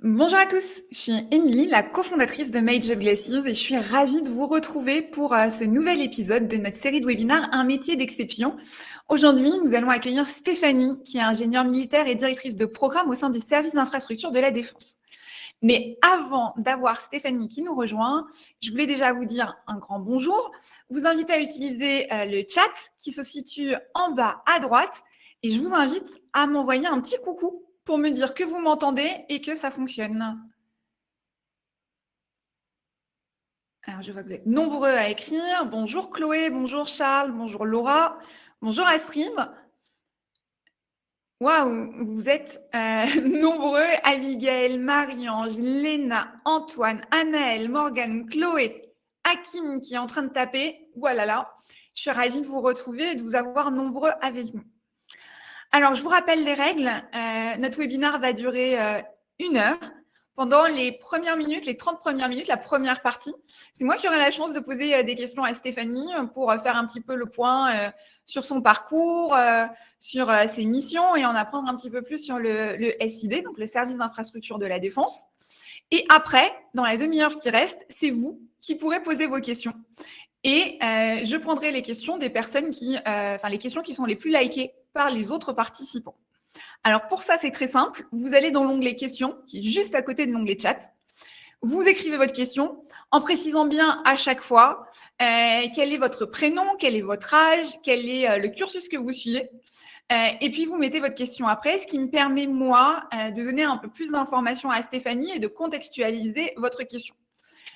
Bonjour à tous, je suis Émilie, la cofondatrice de Major Glaciers et je suis ravie de vous retrouver pour ce nouvel épisode de notre série de webinaires Un métier d'exception. Aujourd'hui, nous allons accueillir Stéphanie, qui est ingénieure militaire et directrice de programme au sein du service d'infrastructure de la Défense. Mais avant d'avoir Stéphanie qui nous rejoint, je voulais déjà vous dire un grand bonjour, vous inviter à utiliser le chat qui se situe en bas à droite et je vous invite à m'envoyer un petit coucou pour me dire que vous m'entendez et que ça fonctionne. Alors, je vois que vous êtes nombreux à écrire. Bonjour Chloé, bonjour Charles, bonjour Laura, bonjour Astrid. Waouh, vous êtes nombreux. Abigail, Marie-Ange, Léna, Antoine, Anaël, Morgane, Chloé, Hakim qui est en train de taper. Voilà là. Je suis ravie de vous retrouver et de vous avoir nombreux avec nous. Alors, je vous rappelle les règles. Notre webinaire va durer 1 heure. Pendant les premières minutes, les 30 premières minutes, la première partie, c'est moi qui aurai la chance de poser des questions à Stéphanie pour faire un petit peu le point sur son parcours, sur ses missions et en apprendre un petit peu plus sur le SID, donc le service d'infrastructure de la Défense. Et après, dans la demi-heure qui reste, c'est vous qui pourrez poser vos questions. Et je prendrai les questions des personnes les questions qui sont les plus likées par les autres participants. Alors pour ça, c'est très simple. Vous allez dans l'onglet questions, qui est juste à côté de l'onglet chat. Vous écrivez votre question en précisant bien à chaque fois quel est votre prénom, quel est votre âge, quel est le cursus que vous suivez. Et puis vous mettez votre question après, ce qui me permet, moi, de donner un peu plus d'informations à Stéphanie et de contextualiser votre question.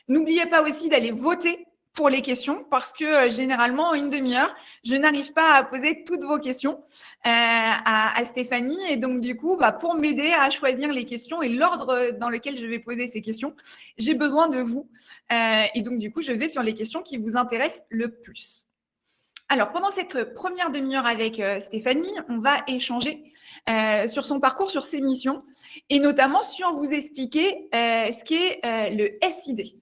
N'oubliez pas aussi d'aller voter pour les questions parce que généralement, en une demi-heure, je n'arrive pas à poser toutes vos questions à Stéphanie. Et donc, du coup, pour m'aider à choisir les questions et l'ordre dans lequel je vais poser ces questions, j'ai besoin de vous. Et donc, du coup, je vais sur les questions qui vous intéressent le plus. Alors, pendant cette première demi-heure avec Stéphanie, on va échanger sur son parcours, sur ses missions et notamment sur vous expliquer ce qu'est le SID.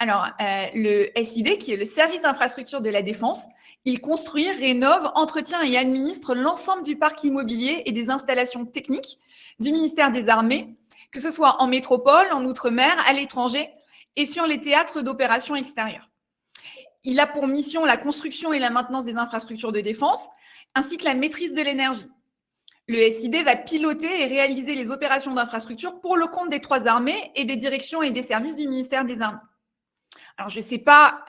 Alors, le SID, qui est le service d'infrastructure de la Défense, il construit, rénove, entretient et administre l'ensemble du parc immobilier et des installations techniques du ministère des Armées, que ce soit en métropole, en outre-mer, à l'étranger et sur les théâtres d'opérations extérieures. Il a pour mission la construction et la maintenance des infrastructures de défense, ainsi que la maîtrise de l'énergie. Le SID va piloter et réaliser les opérations d'infrastructure pour le compte des 3 armées et des directions et des services du ministère des Armées. Alors, je ne sais pas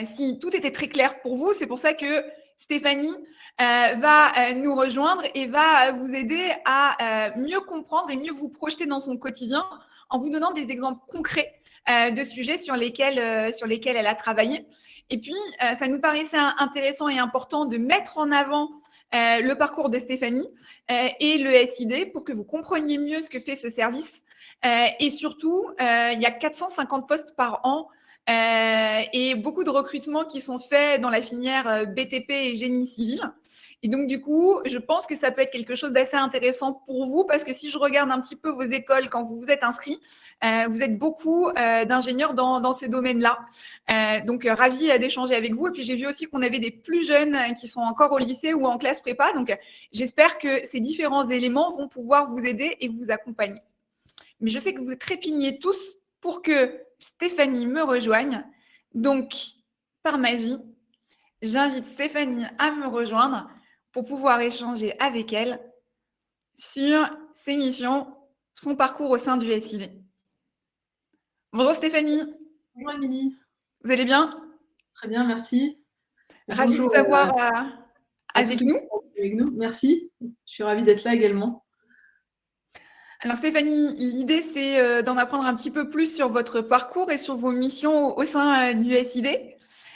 si tout était très clair pour vous. C'est pour ça que Stéphanie va nous rejoindre et va vous aider à mieux comprendre et mieux vous projeter dans son quotidien en vous donnant des exemples concrets de sujets sur lesquels elle a travaillé. Et puis, ça nous paraissait intéressant et important de mettre en avant le parcours de Stéphanie et le SID pour que vous compreniez mieux ce que fait ce service. Et surtout, il y a 450 postes par an et beaucoup de recrutements qui sont faits dans la filière BTP et génie civil. Et donc, du coup, je pense que ça peut être quelque chose d'assez intéressant pour vous parce que si je regarde un petit peu vos écoles quand vous vous êtes inscrits, vous êtes beaucoup d'ingénieurs dans ce domaine-là. Donc, ravi d'échanger avec vous. Et puis, j'ai vu aussi qu'on avait des plus jeunes qui sont encore au lycée ou en classe prépa. Donc, j'espère que ces différents éléments vont pouvoir vous aider et vous accompagner. Mais je sais que vous trépignez tous pour que Stéphanie me rejoigne. Donc, par magie, j'invite Stéphanie à me rejoindre pour pouvoir échanger avec elle sur ses missions, son parcours au sein du SID. Bonjour Stéphanie. Bonjour Émilie. Vous allez bien? Très bien, merci. Ravie de vous avoir avec nous. Merci, je suis ravie d'être là également. Alors Stéphanie, l'idée c'est d'en apprendre un petit peu plus sur votre parcours et sur vos missions au sein du SID.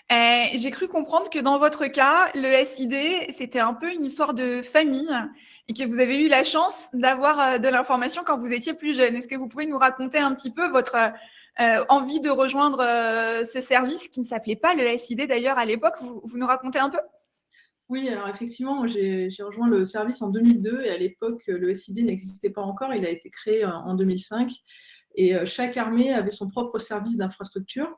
J'ai cru comprendre que dans votre cas, le SID, c'était un peu une histoire de famille et que vous avez eu la chance d'avoir de l'information quand vous étiez plus jeune. Est-ce que vous pouvez nous raconter un petit peu votre envie de rejoindre ce service qui ne s'appelait pas le SID d'ailleurs à l'époque? Vous nous racontez un peu? Oui, alors effectivement, j'ai rejoint le service en 2002 et à l'époque, le SID n'existait pas encore. Il a été créé en 2005 et chaque armée avait son propre service d'infrastructure,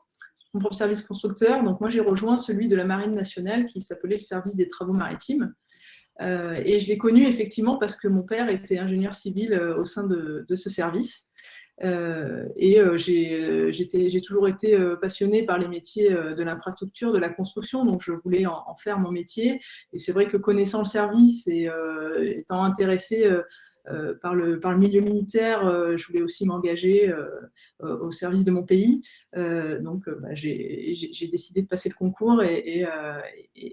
son propre service constructeur. Donc moi, j'ai rejoint celui de la Marine nationale qui s'appelait le service des travaux maritimes. Et je l'ai connu effectivement parce que mon père était ingénieur civil au sein de ce service. J'ai toujours été passionnée par les métiers de l'infrastructure, de la construction, donc je voulais en faire mon métier. Et c'est vrai que connaissant le service et étant intéressée par le milieu militaire, je voulais aussi m'engager au service de mon pays. J'ai décidé de passer le concours et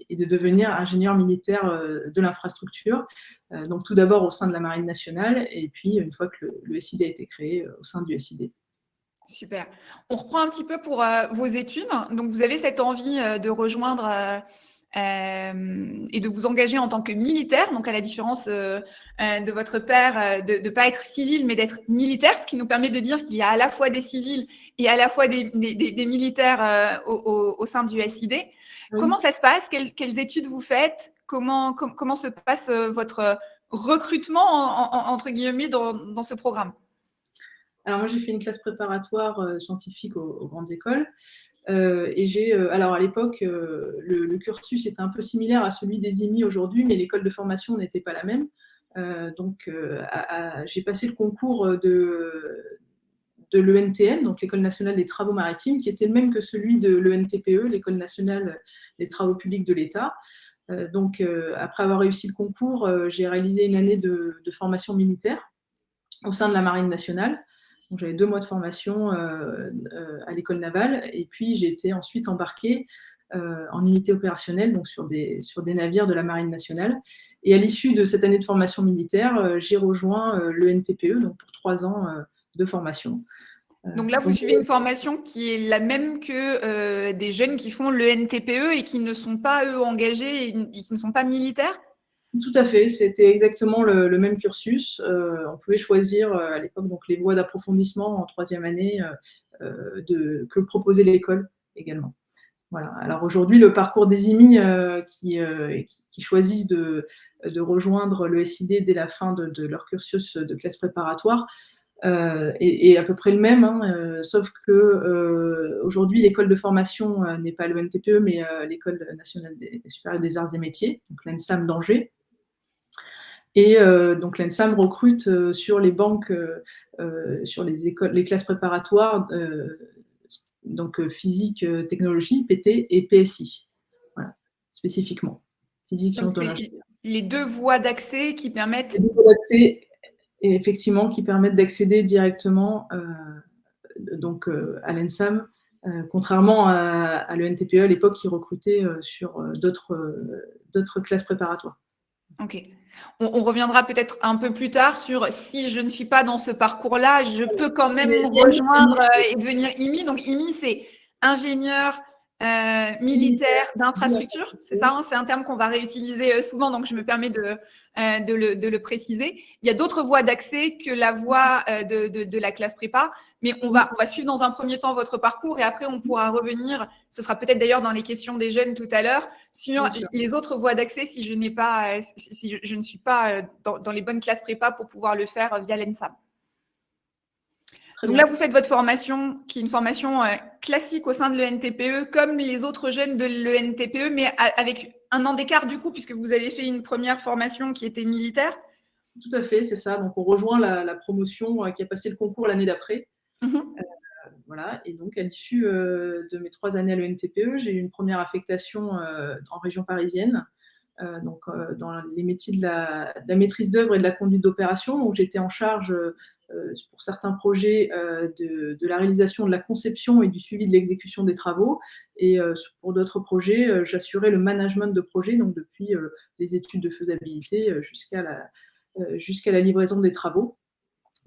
de devenir ingénieur militaire de l'infrastructure. Donc tout d'abord au sein de la Marine nationale, et puis une fois que le SID a été créé, au sein du SID. Super. On reprend un petit peu pour vos études. Donc, vous avez cette envie de rejoindre et de vous engager en tant que militaire, donc à la différence de votre père, de ne pas être civil, mais d'être militaire, ce qui nous permet de dire qu'il y a à la fois des civils et à la fois des militaires au sein du SID. Oui. Comment ça se passe? Quelles études vous faites? Comment se passe votre recrutement, entre guillemets, dans ce programme? Alors moi, j'ai fait une classe préparatoire scientifique aux grandes écoles. Alors à l'époque, le cursus était un peu similaire à celui des IMI aujourd'hui, mais l'école de formation n'était pas la même. J'ai passé le concours de l'ENTM, donc l'École nationale des travaux maritimes, qui était le même que celui de l'ENTPE, l'École nationale des travaux publics de l'État. Après avoir réussi le concours, j'ai réalisé une année de formation militaire au sein de la Marine nationale. Donc, j'avais 2 mois de formation à l'école navale, et puis j'ai été ensuite embarquée en unité opérationnelle, donc sur des navires de la Marine nationale. Et à l'issue de cette année de formation militaire, j'ai rejoint le NTPE, donc pour 3 ans de formation. Donc là, vous suivez une formation qui est la même que des jeunes qui font le NTPE et qui ne sont pas, eux, engagés et qui ne sont pas militaires? Tout à fait, c'était exactement le même cursus. On pouvait choisir à l'époque donc, les voies d'approfondissement en 3e année que proposait l'école également. Voilà. Alors aujourd'hui, le parcours des IMI qui choisissent de rejoindre le SID dès la fin de leur cursus de classe préparatoire est à peu près le même, hein, sauf que aujourd'hui, l'école de formation n'est pas le NTPE, mais l'École nationale supérieure des arts et métiers, donc l'ENSAM d'Angers. Et donc l'ENSAM recrute sur les banques, sur les classes préparatoires, donc physique, technologie, PT et PSI, voilà, spécifiquement. Physique, donc c'est les 2 voies d'accès qui permettent... Les 2 voies d'accès, et effectivement, qui permettent d'accéder directement à l'ENSAM, contrairement à l'ENTPE à l'époque qui recrutait sur d'autres classes préparatoires. Ok. On reviendra peut-être un peu plus tard sur si je ne suis pas dans ce parcours-là, je peux quand même rejoindre et devenir IMI. Donc IMI, c'est ingénieur militaire d'infrastructure, c'est ça, hein, c'est un terme qu'on va réutiliser souvent, donc je me permets de le préciser. Il y a d'autres voies d'accès que la voie de la classe prépa, mais on va suivre dans un premier temps votre parcours et après on pourra revenir, ce sera peut-être d'ailleurs dans les questions des jeunes tout à l'heure, sur les autres voies d'accès si je ne suis pas dans les bonnes classes prépa pour pouvoir le faire via l'ENSAM. Donc là, vous faites votre formation, qui est une formation classique au sein de l'ENTPE, comme les autres jeunes de l'ENTPE, mais avec un an d'écart du coup, puisque vous avez fait une première formation qui était militaire. Tout à fait, c'est ça. Donc on rejoint la promotion qui a passé le concours l'année d'après. Voilà. Et donc à l'issue de mes 3 années à l'ENTPE, j'ai eu une première affectation en région parisienne. Dans les métiers de la maîtrise d'œuvre et de la conduite d'opération. Donc, j'étais en charge pour certains projets de la réalisation de la conception et du suivi de l'exécution des travaux. Et pour d'autres projets, j'assurais le management de projet, donc depuis les études de faisabilité jusqu'à la livraison des travaux.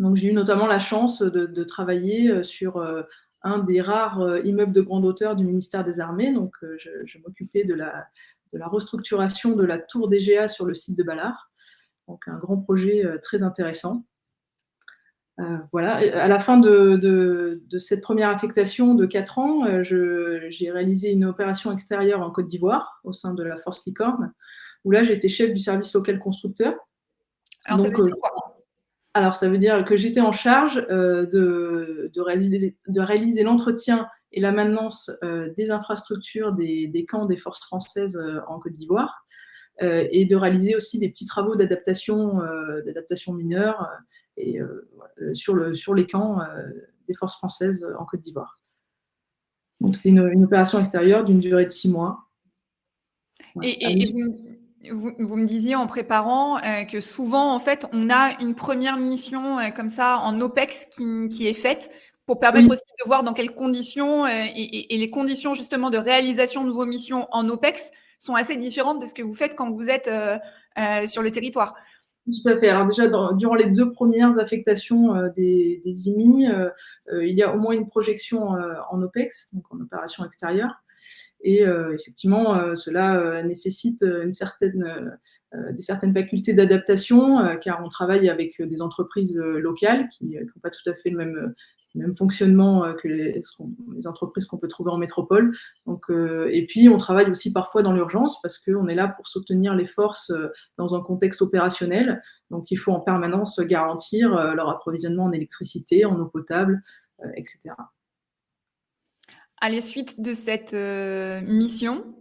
Donc, j'ai eu notamment la chance de travailler sur un des rares immeubles de grande hauteur du ministère des Armées. Donc, je m'occupais de la restructuration de la tour DGA sur le site de Ballard. Donc, un grand projet très intéressant. Voilà. À la fin de cette première affectation de 4 ans, j'ai réalisé une opération extérieure en Côte d'Ivoire au sein de la Force Licorne, où là, j'étais chef du service local constructeur. Alors, donc, ça veut dire quoi ? Alors, ça veut dire que j'étais en charge de réaliser l'entretien et la maintenance des infrastructures des camps des forces françaises en Côte d'Ivoire et de réaliser aussi des petits travaux d'adaptation mineure et sur les camps des forces françaises en Côte d'Ivoire. Donc, c'était une opération extérieure d'une durée de 6 mois. Voilà. Et vous me disiez en préparant que souvent, en fait, on a une première mission comme ça en OPEX qui est faite pour permettre Oui. aussi de voir dans quelles conditions et les conditions justement de réalisation de vos missions en OPEX sont assez différentes de ce que vous faites quand vous êtes sur le territoire. Tout à fait. Alors déjà, durant les 2 premières affectations des IMI, il y a au moins une projection en OPEX, donc en opération extérieure. Et effectivement, cela nécessite des certaines facultés d'adaptation, car on travaille avec des entreprises locales qui n'ont pas tout à fait le même fonctionnement que les entreprises qu'on peut trouver en métropole. Donc, et puis, on travaille aussi parfois dans l'urgence parce qu'on est là pour soutenir les forces dans un contexte opérationnel. Donc, il faut en permanence garantir leur approvisionnement en électricité, en eau potable, etc. À la suite de cette mission,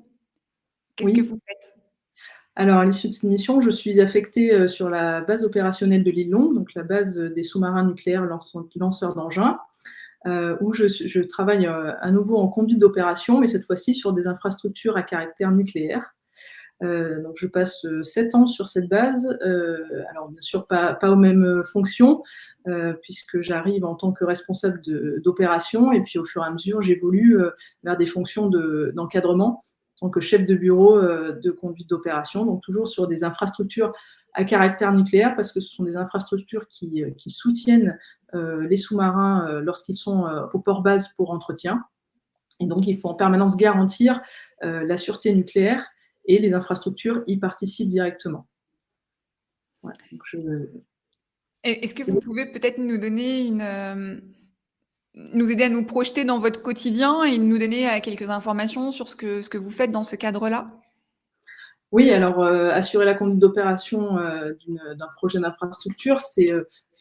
qu'est-ce que Oui. vous faites? Alors, à l'issue de cette mission, je suis affectée sur la base opérationnelle de l'île Longue, donc la base des sous-marins nucléaires lanceurs d'engins, où je travaille à nouveau en conduite d'opération, mais cette fois-ci sur des infrastructures à caractère nucléaire. Donc, je passe 7 ans sur cette base. Alors, bien sûr, pas aux mêmes fonctions, puisque j'arrive en tant que responsable d'opération, et puis au fur et à mesure, j'évolue vers des fonctions d'encadrement en tant que chef de bureau de conduite d'opération, donc toujours sur des infrastructures à caractère nucléaire, parce que ce sont des infrastructures qui soutiennent les sous-marins lorsqu'ils sont au port-base pour entretien. Et donc, il faut en permanence garantir la sûreté nucléaire, et les infrastructures y participent directement. Ouais, donc Est-ce que vous pouvez peut-être nous donner nous aider à nous projeter dans votre quotidien et nous donner quelques informations sur ce que vous faites dans ce cadre-là? Oui, alors assurer la conduite d'opération d'un projet d'infrastructure, c'est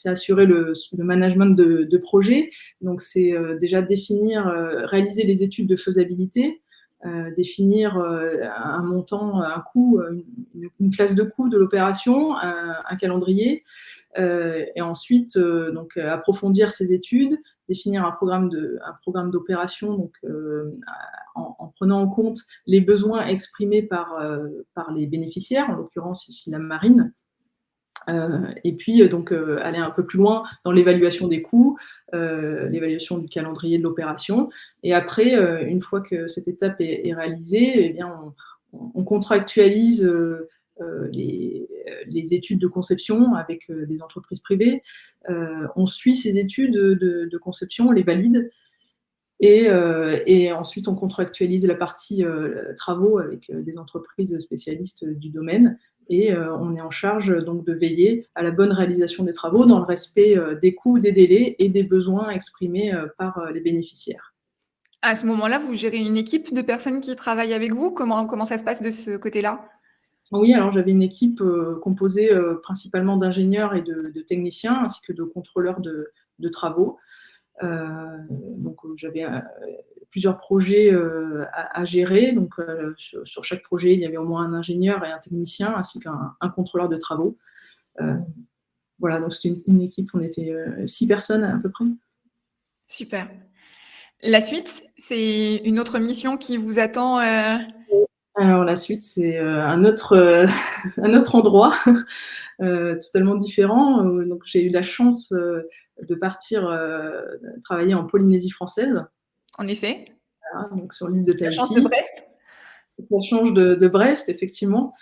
assurer le management de projet. Donc, c'est déjà réaliser les études de faisabilité, définir un montant, un coût, une classe de coût de l'opération, un calendrier, et ensuite donc approfondir ces études, définir un programme d'opération, donc en prenant en compte les besoins exprimés par les bénéficiaires, en l'occurrence ici la marine. Et puis donc aller un peu plus loin dans l'évaluation des coûts, l'évaluation du calendrier de l'opération. Et après, une fois que cette étape est réalisée, eh bien, on contractualise les études de conception avec des entreprises privées. On suit ces études de conception, on les valide. Et ensuite, on contractualise la partie travaux avec des entreprises spécialistes du domaine. Et on est en charge donc de veiller à la bonne réalisation des travaux dans le respect des coûts, des délais et des besoins exprimés par les bénéficiaires. À ce moment-là, vous gérez une équipe de personnes qui travaillent avec vous? Comment ça se passe de ce côté-là? Oui, alors j'avais une équipe composée principalement d'ingénieurs et de techniciens, ainsi que de contrôleurs de travaux. Donc j'avais plusieurs projets à gérer. Donc sur chaque projet, il y avait au moins un ingénieur et un technicien, ainsi qu'un contrôleur de travaux. Voilà, donc c'était une équipe, on était 6 personnes à peu près. Super. La suite, c'est une autre mission qui vous attend Alors la suite, c'est un autre endroit totalement différent. Donc j'ai eu la chance de partir travailler en Polynésie française. En effet. Voilà, donc sur l'île de Tahiti. Ça change de Brest. Ça change de Brest, effectivement.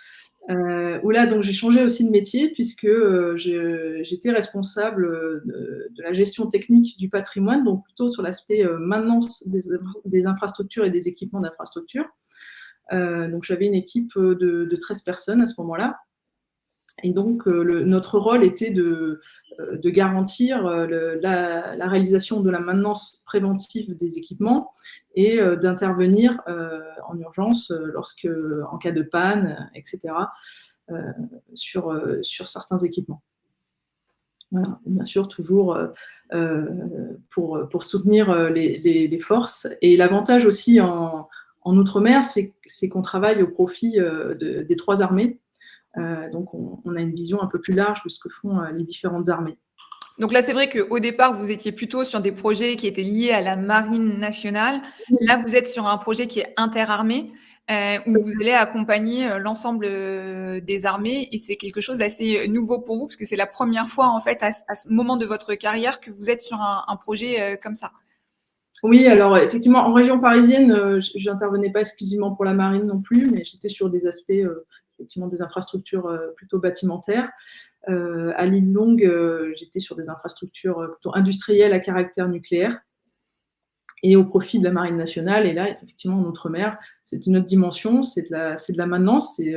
Où là, donc j'ai changé aussi de métier puisque j'étais responsable de la gestion technique du patrimoine, donc plutôt sur l'aspect maintenance des infrastructures et des équipements d'infrastructures. Donc j'avais une équipe de 13 personnes à ce moment-là. Et donc notre rôle était de garantir la réalisation de la maintenance préventive des équipements et d'intervenir en urgence en cas de panne, etc., sur certains équipements. Voilà. Bien sûr, toujours pour soutenir les forces. Et l'avantage aussi en Outre-mer, c'est qu'on travaille au profit des 3 armées. Donc, on a une vision un peu plus large de ce que font les différentes armées. Donc là, c'est vrai qu'au départ, vous étiez plutôt sur des projets qui étaient liés à la marine nationale. Là, vous êtes sur un projet qui est interarmé, où vous allez accompagner l'ensemble des armées. Et c'est quelque chose d'assez nouveau pour vous, parce que c'est la première fois, en fait, à ce moment de votre carrière que vous êtes sur un projet comme ça. Oui, alors effectivement, en région parisienne, je n'intervenais pas exclusivement pour la marine non plus, mais j'étais sur des aspects, effectivement, des infrastructures plutôt bâtimentaires. À l'île Longue, j'étais sur des infrastructures plutôt industrielles à caractère nucléaire et au profit de la marine nationale. Et là, effectivement, en outre-mer, c'est une autre dimension, c'est de la maintenance, c'est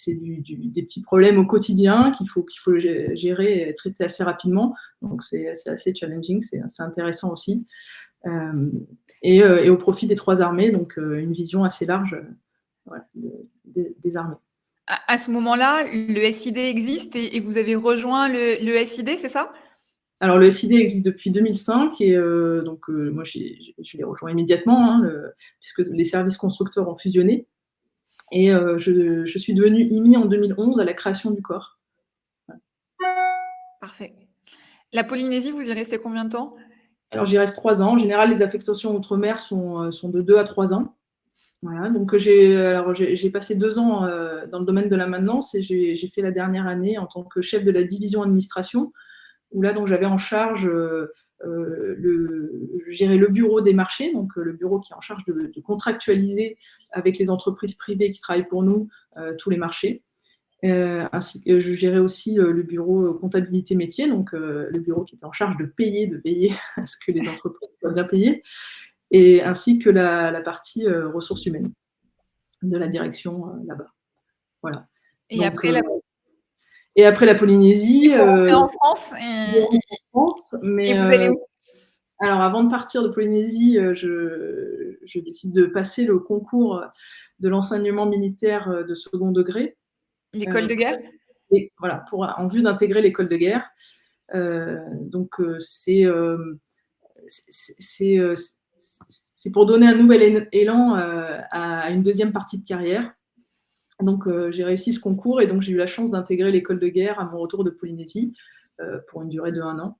des petits problèmes au quotidien qu'il faut gérer et traiter assez rapidement. Donc, c'est assez challenging, c'est intéressant aussi. Et au profit des 3 armées, donc une vision assez large voilà, des armées. À ce moment-là, le SID existe et vous avez rejoint le SID, c'est ça? Alors, le SID existe depuis 2005 et donc moi, je l'ai rejoint immédiatement, hein, puisque les services constructeurs ont fusionné. Et je suis devenue IMI en 2011 à la création du corps. Voilà. Parfait. La Polynésie, vous y restez combien de temps? Alors, j'y reste 3 ans. En général, les affectations outre-mer sont de 2 à 3 ans. Voilà, donc j'ai passé 2 ans dans le domaine de la maintenance et j'ai fait la dernière année en tant que chef de la division administration, où là, donc, j'avais en charge je gérais le bureau des marchés, donc le bureau qui est en charge de contractualiser avec les entreprises privées qui travaillent pour nous tous les marchés. Ainsi que je gérais aussi le bureau comptabilité métier, donc le bureau qui était en charge de veiller à ce que les entreprises soient bien payées, et ainsi que la partie ressources humaines de la direction là-bas. Voilà. Et Donc, après, et après la Polynésie, vous rentrez en France mais et vous allez où? alors avant de partir de Polynésie, je décide de passer le concours de l'enseignement militaire de second degré. L'école de guerre? Voilà, en vue d'intégrer l'école de guerre. Donc c'est pour donner un nouvel élan à une deuxième partie de carrière. Donc j'ai réussi ce concours et donc j'ai eu la chance d'intégrer l'école de guerre à mon retour de Polynésie pour une durée de 1 an.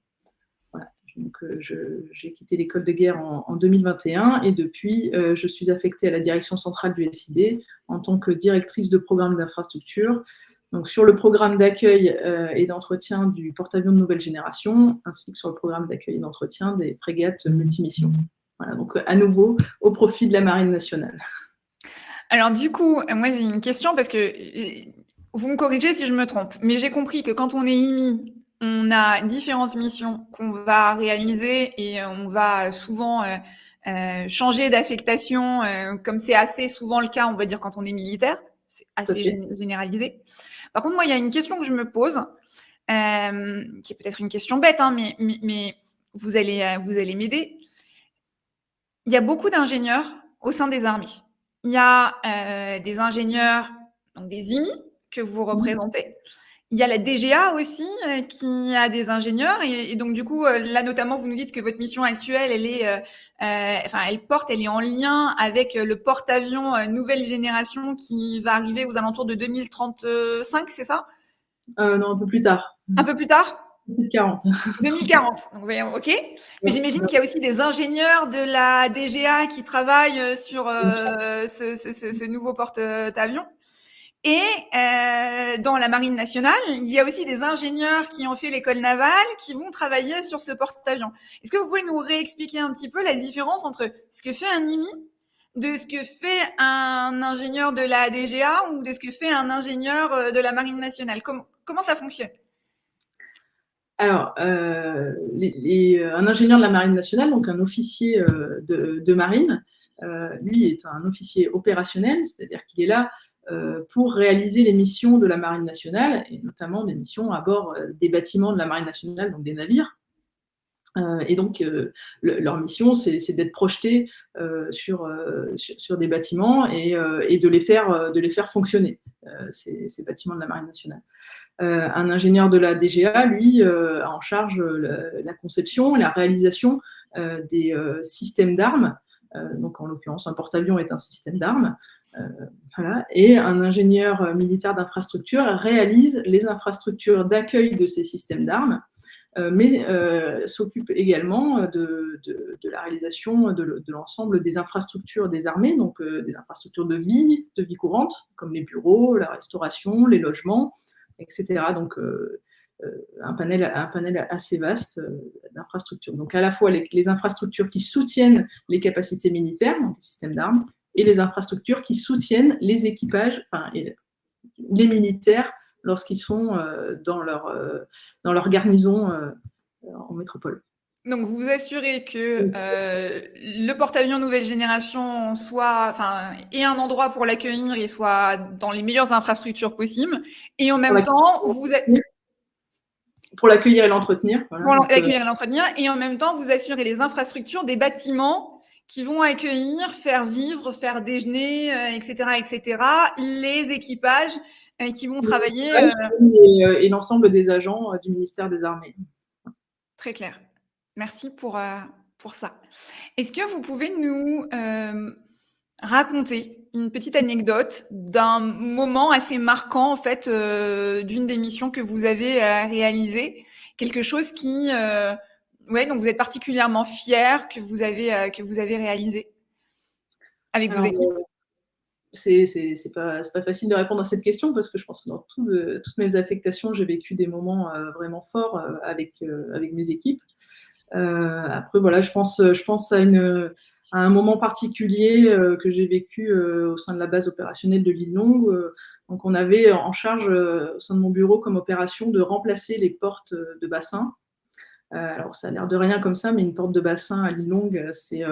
Voilà. Donc j'ai quitté l'école de guerre en 2021 et depuis je suis affectée à la direction centrale du SID en tant que directrice de programme d'infrastructure. Donc sur le programme d'accueil et d'entretien du porte-avions de nouvelle génération, ainsi que sur le programme d'accueil et d'entretien des frégates multimissions. Voilà, donc à nouveau au profit de la Marine nationale. Alors du coup, moi j'ai une question parce que vous me corrigez si je me trompe, mais j'ai compris que quand on est IMI, on a différentes missions qu'on va réaliser et on va souvent changer d'affectation, comme c'est assez souvent le cas, on va dire, quand on est militaire. C'est assez généralisé. Par contre, moi, il y a une question que je me pose, qui est peut-être une question bête, hein, mais vous allez m'aider. Il y a beaucoup d'ingénieurs au sein des armées. Il y a des ingénieurs, donc des IMI, que vous représentez. Il y a la DGA aussi, qui a des ingénieurs. Et donc, du coup, là, notamment, vous nous dites que votre mission actuelle, elle est en lien avec le porte-avions nouvelle génération qui va arriver aux alentours de 2035, c'est ça? Non, un peu plus tard. Un peu plus tard? 2040. 2040. Donc, voyons, ok. Mais j'imagine qu'il y a aussi des ingénieurs de la DGA qui travaillent sur ce nouveau porte-avions. Et dans la Marine nationale, il y a aussi des ingénieurs qui ont fait l'école navale qui vont travailler sur ce porte-avions. Est-ce que vous pouvez nous réexpliquer un petit peu la différence entre ce que fait un IMI, de ce que fait un ingénieur de la DGA ou de ce que fait un ingénieur de la Marine nationale? Comment ça fonctionne? Alors, un ingénieur de la Marine nationale, donc un officier de marine, lui est un officier opérationnel, c'est-à-dire qu'il est là pour réaliser les missions de la Marine nationale, et notamment des missions à bord des bâtiments de la Marine nationale, donc des navires. Et donc, leur mission, c'est d'être projetés sur des bâtiments et de les faire fonctionner, ces bâtiments de la Marine nationale. Un ingénieur de la DGA, lui, a en charge la conception et la réalisation des systèmes d'armes. Donc, en l'occurrence, un porte-avions est un système d'armes. Voilà. Et un ingénieur militaire d'infrastructure réalise les infrastructures d'accueil de ces systèmes d'armes, mais s'occupe également de la réalisation de l'ensemble des infrastructures des armées, donc des infrastructures de vie courante, comme les bureaux, la restauration, les logements, etc. Donc un panel assez vaste d'infrastructures. Donc à la fois les infrastructures qui soutiennent les capacités militaires, donc les systèmes d'armes, et les infrastructures qui soutiennent les équipages, les militaires lorsqu'ils sont dans leur garnison en métropole. Donc, vous vous assurez que le porte-avions nouvelle génération ait un endroit pour l'accueillir et soit dans les meilleures infrastructures possibles. Et en même temps, pour l'accueillir et l'entretenir. Voilà, pour l'accueillir et l'entretenir. Et en même temps, vous assurez les infrastructures des bâtiments qui vont accueillir, faire vivre, faire déjeuner, etc., les équipages qui vont travailler. Et l'ensemble des agents du ministère des Armées. Très clair. Merci pour ça. Est-ce que vous pouvez nous raconter une petite anecdote d'un moment assez marquant, en fait, d'une des missions que vous avez réalisées, quelque chose qui, dont vous êtes particulièrement fier que vous avez réalisé avec vos équipes? C'est pas facile de répondre à cette question parce que je pense que dans toutes mes affectations, j'ai vécu des moments vraiment forts avec mes équipes. Après, voilà, je pense à un moment particulier que j'ai vécu au sein de la base opérationnelle de l'île Longue. Donc, on avait en charge au sein de mon bureau comme opération de remplacer les portes de bassin. Alors, ça a l'air de rien comme ça, mais une porte de bassin à l'île Longue, c'est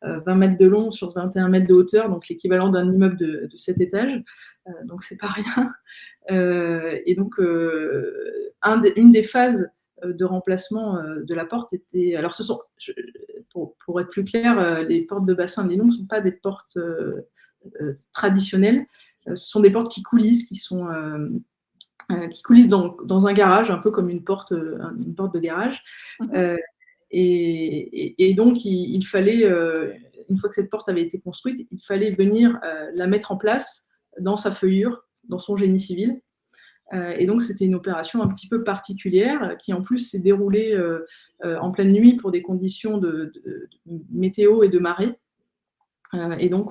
20 mètres de long sur 21 mètres de hauteur, donc l'équivalent d'un immeuble de 7 étages. Donc, c'est pas rien. Et donc, une des phases de remplacement de la porte était. Alors, pour être plus clair, les portes de bassin de l'île Longue ne sont pas des portes traditionnelles. Ce sont des portes qui coulissent, qui coulissent dans un garage, un peu comme une porte de garage. Et donc, il fallait, une fois que cette porte avait été construite, il fallait venir la mettre en place dans sa feuillure, dans son génie civil. Et donc, c'était une opération un petit peu particulière qui, en plus, s'est déroulée en pleine nuit pour des conditions de météo et de marée. Et donc,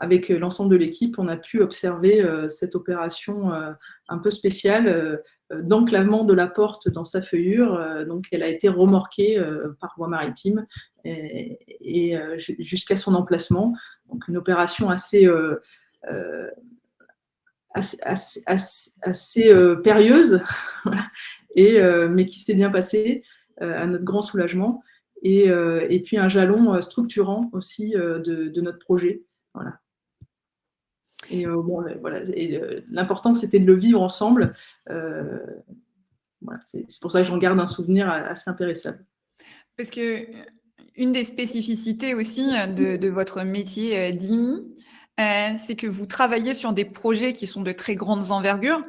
avec l'ensemble de l'équipe, on a pu observer cette opération un peu spéciale d'enclavement de la porte dans sa feuillure. Donc, elle a été remorquée par voie maritime et jusqu'à son emplacement. Donc, une opération assez périlleuse, mais qui s'est bien passée à notre grand soulagement. Et puis un jalon structurant aussi de notre projet. Voilà. Et voilà. L'important, c'était de le vivre ensemble. Voilà. C'est pour ça que j'en garde un souvenir assez impérissable. Parce que une des spécificités aussi de votre métier d'IMI, c'est que vous travaillez sur des projets qui sont de très grandes envergures,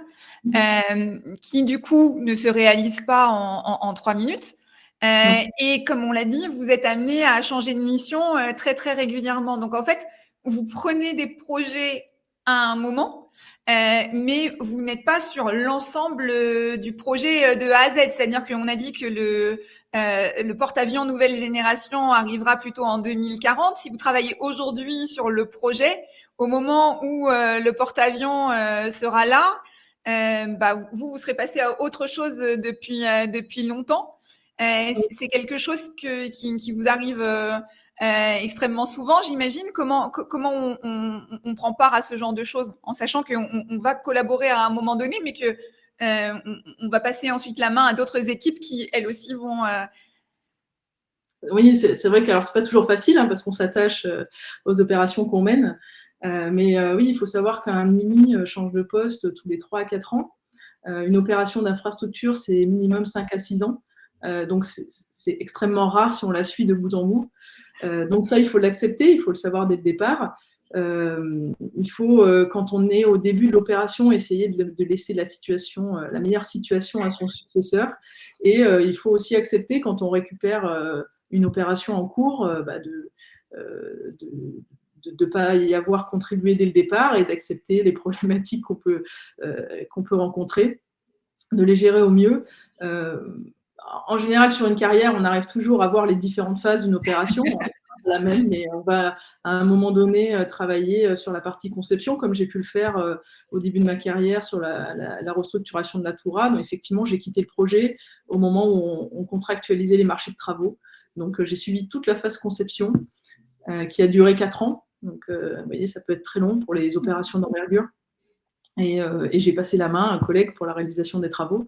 qui du coup ne se réalisent pas en 3 minutes. Et comme on l'a dit, vous êtes amené à changer de mission très, très régulièrement. Donc, en fait, vous prenez des projets à un moment, mais vous n'êtes pas sur l'ensemble du projet de A à Z. C'est-à-dire qu'on a dit que le porte-avions nouvelle génération arrivera plutôt en 2040. Si vous travaillez aujourd'hui sur le projet, au moment où le porte-avions sera là, vous serez passé à autre chose depuis longtemps. C'est quelque chose qui vous arrive extrêmement souvent, j'imagine. Comment on prend part à ce genre de choses, en sachant qu'on va collaborer à un moment donné, mais que on va passer ensuite la main à d'autres équipes qui, elles aussi, vont... Oui, c'est vrai que c'est pas toujours facile parce qu'on s'attache aux opérations qu'on mène. Mais oui, il faut savoir qu'un IMI change de poste tous les 3 à 4 ans. Une opération d'infrastructure, c'est minimum 5 à 6 ans. Donc, c'est extrêmement rare si on la suit de bout en bout. Donc ça, il faut l'accepter, il faut le savoir dès le départ. Il faut, quand on est au début de l'opération, essayer de laisser la meilleure situation à son successeur. Et il faut aussi accepter, quand on récupère une opération en cours, de pas y avoir contribué dès le départ et d'accepter les problématiques qu'on peut rencontrer, de les gérer au mieux. En général, sur une carrière, on arrive toujours à voir les différentes phases d'une opération. C'est pas la même, mais on va à un moment donné travailler sur la partie conception, comme j'ai pu le faire au début de ma carrière sur la restructuration de la Toura. Donc, effectivement, j'ai quitté le projet au moment où on contractualisait les marchés de travaux. Donc, j'ai suivi toute la phase conception qui a duré 4 ans. Donc, vous voyez, ça peut être très long pour les opérations d'envergure. Et j'ai passé la main à un collègue pour la réalisation des travaux.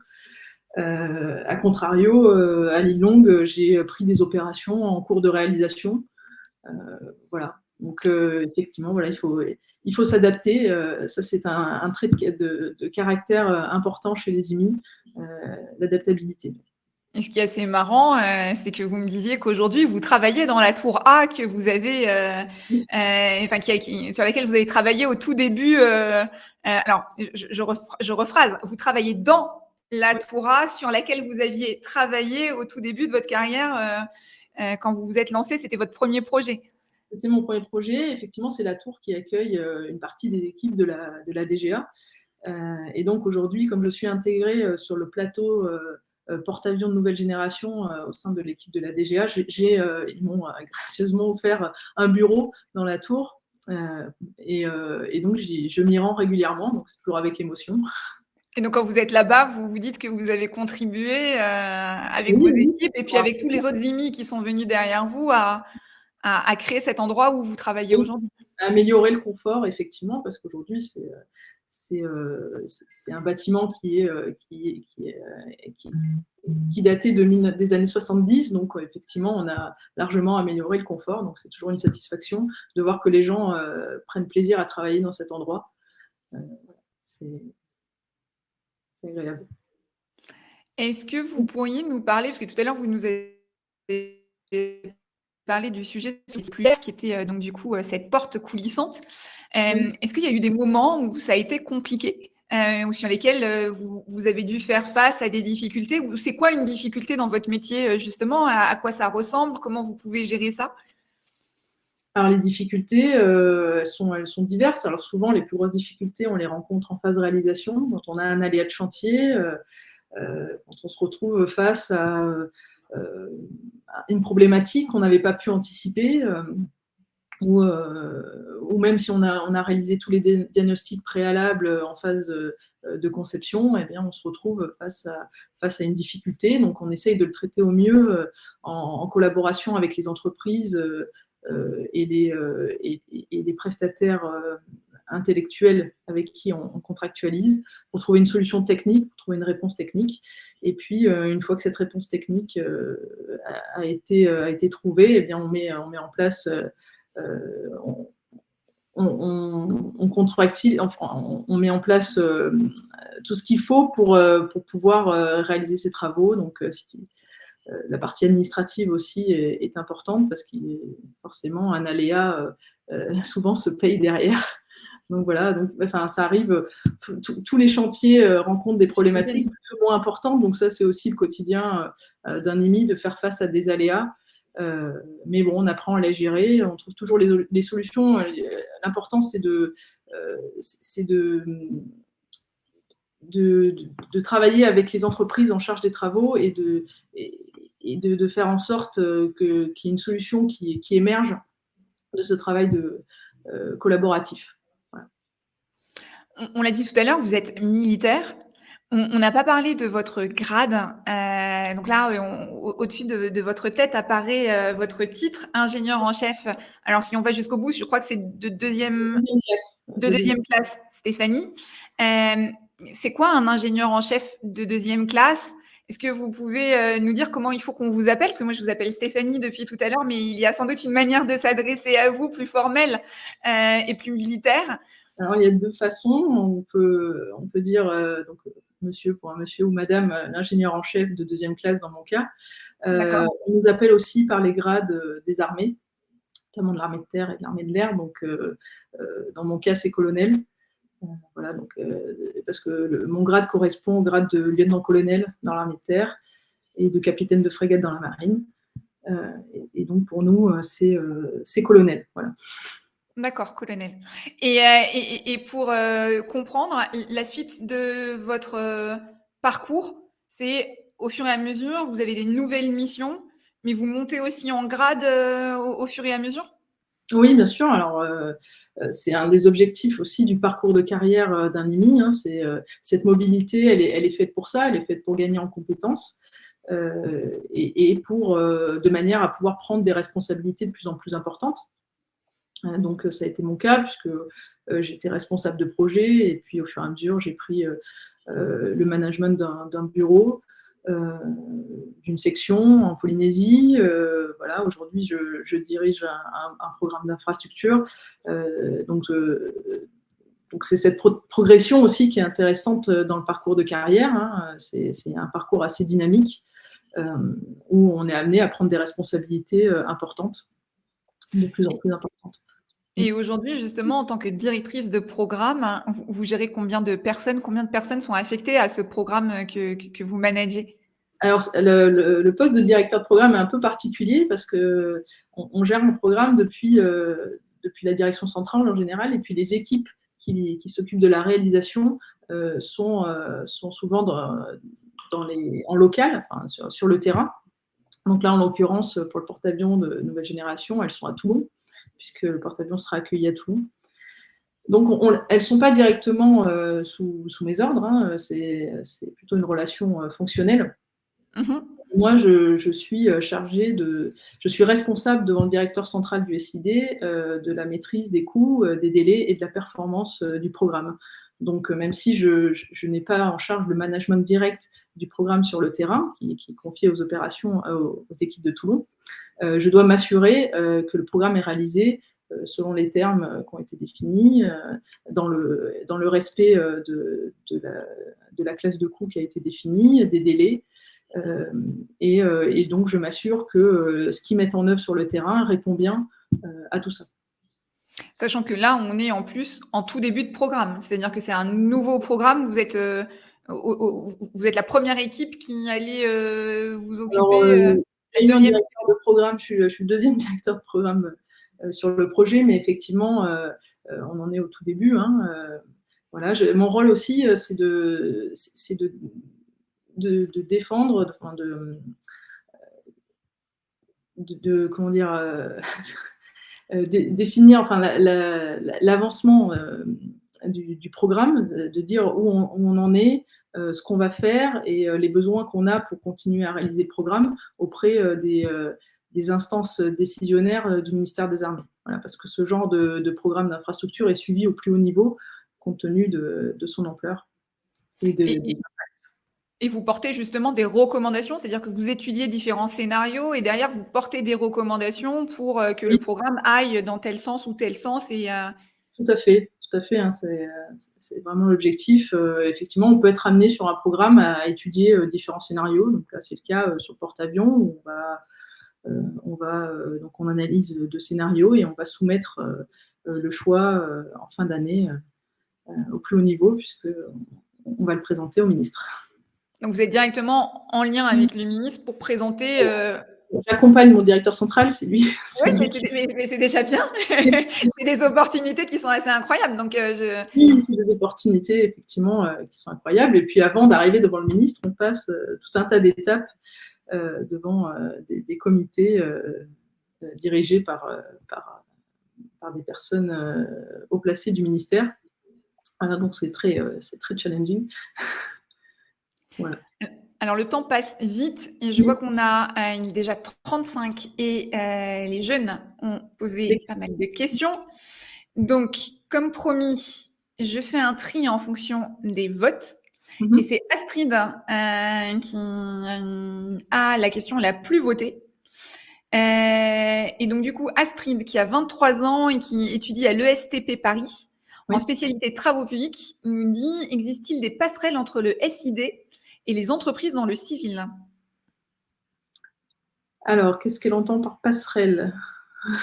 A contrario, à Lilong, j'ai pris des opérations en cours de réalisation. Voilà. Donc, effectivement, voilà, il faut s'adapter. Ça, c'est un trait de caractère important chez les IMI, l'adaptabilité. Et ce qui est assez marrant, c'est que vous me disiez qu'aujourd'hui, vous travaillez dans la tour A que vous avez, enfin, sur laquelle vous avez travaillé au tout début. Alors, je rephrase. Vous travaillez dans la tour A sur laquelle vous aviez travaillé au tout début de votre carrière quand vous vous êtes lancé. C'était votre premier projet. C'était mon premier projet. Effectivement, c'est la tour qui accueille une partie des équipes de la DGA. Et donc, aujourd'hui, comme je suis intégrée sur le plateau porte-avions de nouvelle génération au sein de l'équipe de la DGA, ils m'ont gracieusement offert un bureau dans la tour. Et donc, je m'y rends régulièrement, donc c'est toujours avec émotion. Et donc, quand vous êtes là-bas, vous vous dites que vous avez contribué avec vos équipes et puis avec tous les autres IMI qui sont venus derrière vous à créer cet endroit où vous travaillez aujourd'hui. Améliorer le confort, effectivement, parce qu'aujourd'hui, c'est un bâtiment qui datait des années 70. Donc, effectivement, on a largement amélioré le confort. Donc, c'est toujours une satisfaction de voir que les gens prennent plaisir à travailler dans cet endroit. C'est agréable. Est-ce que vous pourriez nous parler, parce que tout à l'heure, vous nous avez parlé du sujet qui était donc du coup cette porte coulissante. Est-ce qu'il y a eu des moments où ça a été compliqué ou sur lesquels vous avez dû faire face à des difficultés? Ou c'est quoi une difficulté dans votre métier justement? À quoi ça ressemble? Comment vous pouvez gérer ça? Alors, les difficultés, elles sont diverses. Alors, souvent, les plus grosses difficultés, on les rencontre en phase de réalisation, quand on a un aléa de chantier, quand on se retrouve face à une problématique qu'on n'avait pas pu anticiper, ou même si on a réalisé tous les diagnostics préalables en phase de conception, eh bien, on se retrouve face à une difficulté. Donc, on essaye de le traiter au mieux en collaboration avec les entreprises et les prestataires intellectuels avec qui on contractualise pour trouver une solution technique, pour trouver une réponse technique. Et puis, une fois que cette réponse technique a été trouvée, eh bien, on met en place, on contractile, enfin, on met en place tout ce qu'il faut pour pouvoir réaliser ces travaux. Donc, la partie administrative aussi est importante parce qu'il est forcément un aléa souvent se paye derrière. Donc voilà, enfin, ça arrive, tous les chantiers rencontrent des problématiques plus ou moins importantes, donc ça c'est aussi le quotidien d'un IMI, de faire face à des aléas. Mais bon, on apprend à les gérer, on trouve toujours les solutions. L'important c'est de travailler avec les entreprises en charge des travaux et de faire en sorte qu'il y ait une solution qui émerge de ce travail collaboratif. Voilà. On l'a dit tout à l'heure, vous êtes militaire. On n'a pas parlé de votre grade. Donc là, au-dessus de votre tête apparaît votre titre, ingénieur en chef. Alors, si on va jusqu'au bout, je crois que c'est de deuxième classe, Stéphanie. C'est quoi un ingénieur en chef de deuxième classe? Est-ce que vous pouvez nous dire comment il faut qu'on vous appelle? Parce que moi, je vous appelle Stéphanie depuis tout à l'heure, mais il y a sans doute une manière de s'adresser à vous plus formelle et plus militaire. Alors, il y a deux façons. On peut dire donc, monsieur pour un monsieur ou madame, l'ingénieur en chef de deuxième classe dans mon cas. On nous appelle aussi par les grades des armées, notamment de l'armée de terre et de l'armée de l'air. Donc, dans mon cas, c'est colonel. Voilà, donc, parce que mon grade correspond au grade de lieutenant-colonel dans l'armée de terre et de capitaine de frégate dans la marine. Et donc, pour nous, c'est colonel. Voilà. D'accord, colonel. Et pour, comprendre la suite de votre, parcours, c'est au fur et à mesure, vous avez des nouvelles missions, mais vous montez aussi en grade, au fur et à mesure? Oui, bien sûr. Alors, c'est un des objectifs aussi du parcours de carrière, d'un IMI, hein. C'est, cette mobilité, elle est faite pour ça, elle est faite pour gagner en compétences, et pour, de manière à pouvoir prendre des responsabilités de plus en plus importantes. Donc, ça a été mon cas puisque, j'étais responsable de projet et puis au fur et à mesure, j'ai pris, le management d'un bureau, heu, d'une section en Polynésie. Voilà, aujourd'hui, je dirige un programme d'infrastructure. Donc c'est cette progression aussi qui est intéressante dans le parcours de carrière, hein. C'est un parcours assez dynamique, où on est amené à prendre des responsabilités, importantes, de plus en Et plus importantes. Mmh. et aujourd'hui, justement, en tant que directrice de programme, vous gérez combien de personnes? Combien de personnes sont affectées à ce programme, que vous managez? Alors, le poste de directeur de programme est un peu particulier parce qu'on gère le programme depuis la direction centrale en général, et puis les équipes qui s'occupent de la réalisation sont souvent en local, enfin, sur le terrain. Donc là, en l'occurrence, pour le porte-avions de nouvelle génération, elles sont à Toulon, puisque le porte-avions sera accueilli à Toulon. Donc, elles ne sont pas directement sous mes ordres, hein. C'est plutôt une relation fonctionnelle. Mmh. Moi, je suis chargée je suis responsable devant le directeur central du SID, de la maîtrise des coûts, des délais et de la performance du programme. Donc, même si je n'ai pas en charge le management direct du programme sur le terrain, qui est confié aux opérations, aux équipes de Toulon, je dois m'assurer que le programme est réalisé selon les termes qui ont été définis, dans le respect de la classe de coûts qui a été définie, des délais. Et donc, je m'assure que ce qu'ils mettent en œuvre sur le terrain répond bien à tout ça. Sachant que là, on est en plus en tout début de programme. C'est-à-dire que c'est un nouveau programme. Vous êtes la première équipe qui allait, vous Alors, occuper, la réunion de deuxième. directeur de programme, je suis le deuxième directeur de programme sur le projet, mais effectivement, on en est au tout début, hein. Voilà, mon rôle aussi, c'est de défendre, enfin comment dire, définir, enfin, l'avancement du programme, de dire où on en est, ce qu'on va faire et les besoins qu'on a pour continuer à réaliser le programme auprès des instances décisionnaires du ministère des Armées. Voilà, parce que ce genre de programme d'infrastructure est suivi au plus haut niveau compte tenu de son ampleur et Et des. et vous portez justement des recommandations, c'est-à-dire que vous étudiez différents scénarios et derrière vous portez des recommandations pour, que le Oui, programme aille dans tel sens ou tel sens tout à fait, hein, c'est vraiment l'objectif. Effectivement, on peut être amené sur un programme à étudier différents scénarios. Donc là, c'est le cas sur porte-avions où donc on analyse 2 scénarios et on va soumettre le choix en fin d'année au plus haut niveau puisqu'on va le présenter au ministre. donc vous êtes directement en lien avec le ministre pour présenter, J'accompagne mon directeur central, c'est lui oui, c'est lui qui mais c'est déjà bien. C'est des opportunités qui sont assez incroyables donc je oui, c'est des opportunités effectivement qui sont incroyables, et puis avant d'arriver devant le ministre, on passe tout un tas d'étapes devant des comités dirigés par des personnes haut placées du ministère. Voilà, donc c'est très challenging. Voilà. alors le temps passe vite et je Oui, vois qu'on a, déjà 35 et les jeunes ont des posé pas mal questions. de questions. Donc comme promis, je fais un tri en fonction des votes et Mmh. c'est Astrid, qui, a la question la plus votée. Et donc du coup, Astrid qui a 23 ans et qui étudie à l'ESTP Paris en Oui. spécialité travaux publics, nous dit: «Existe-t-il des passerelles entre le SID et les entreprises dans le civil?» Alors, qu'est-ce qu'elle entend par passerelle?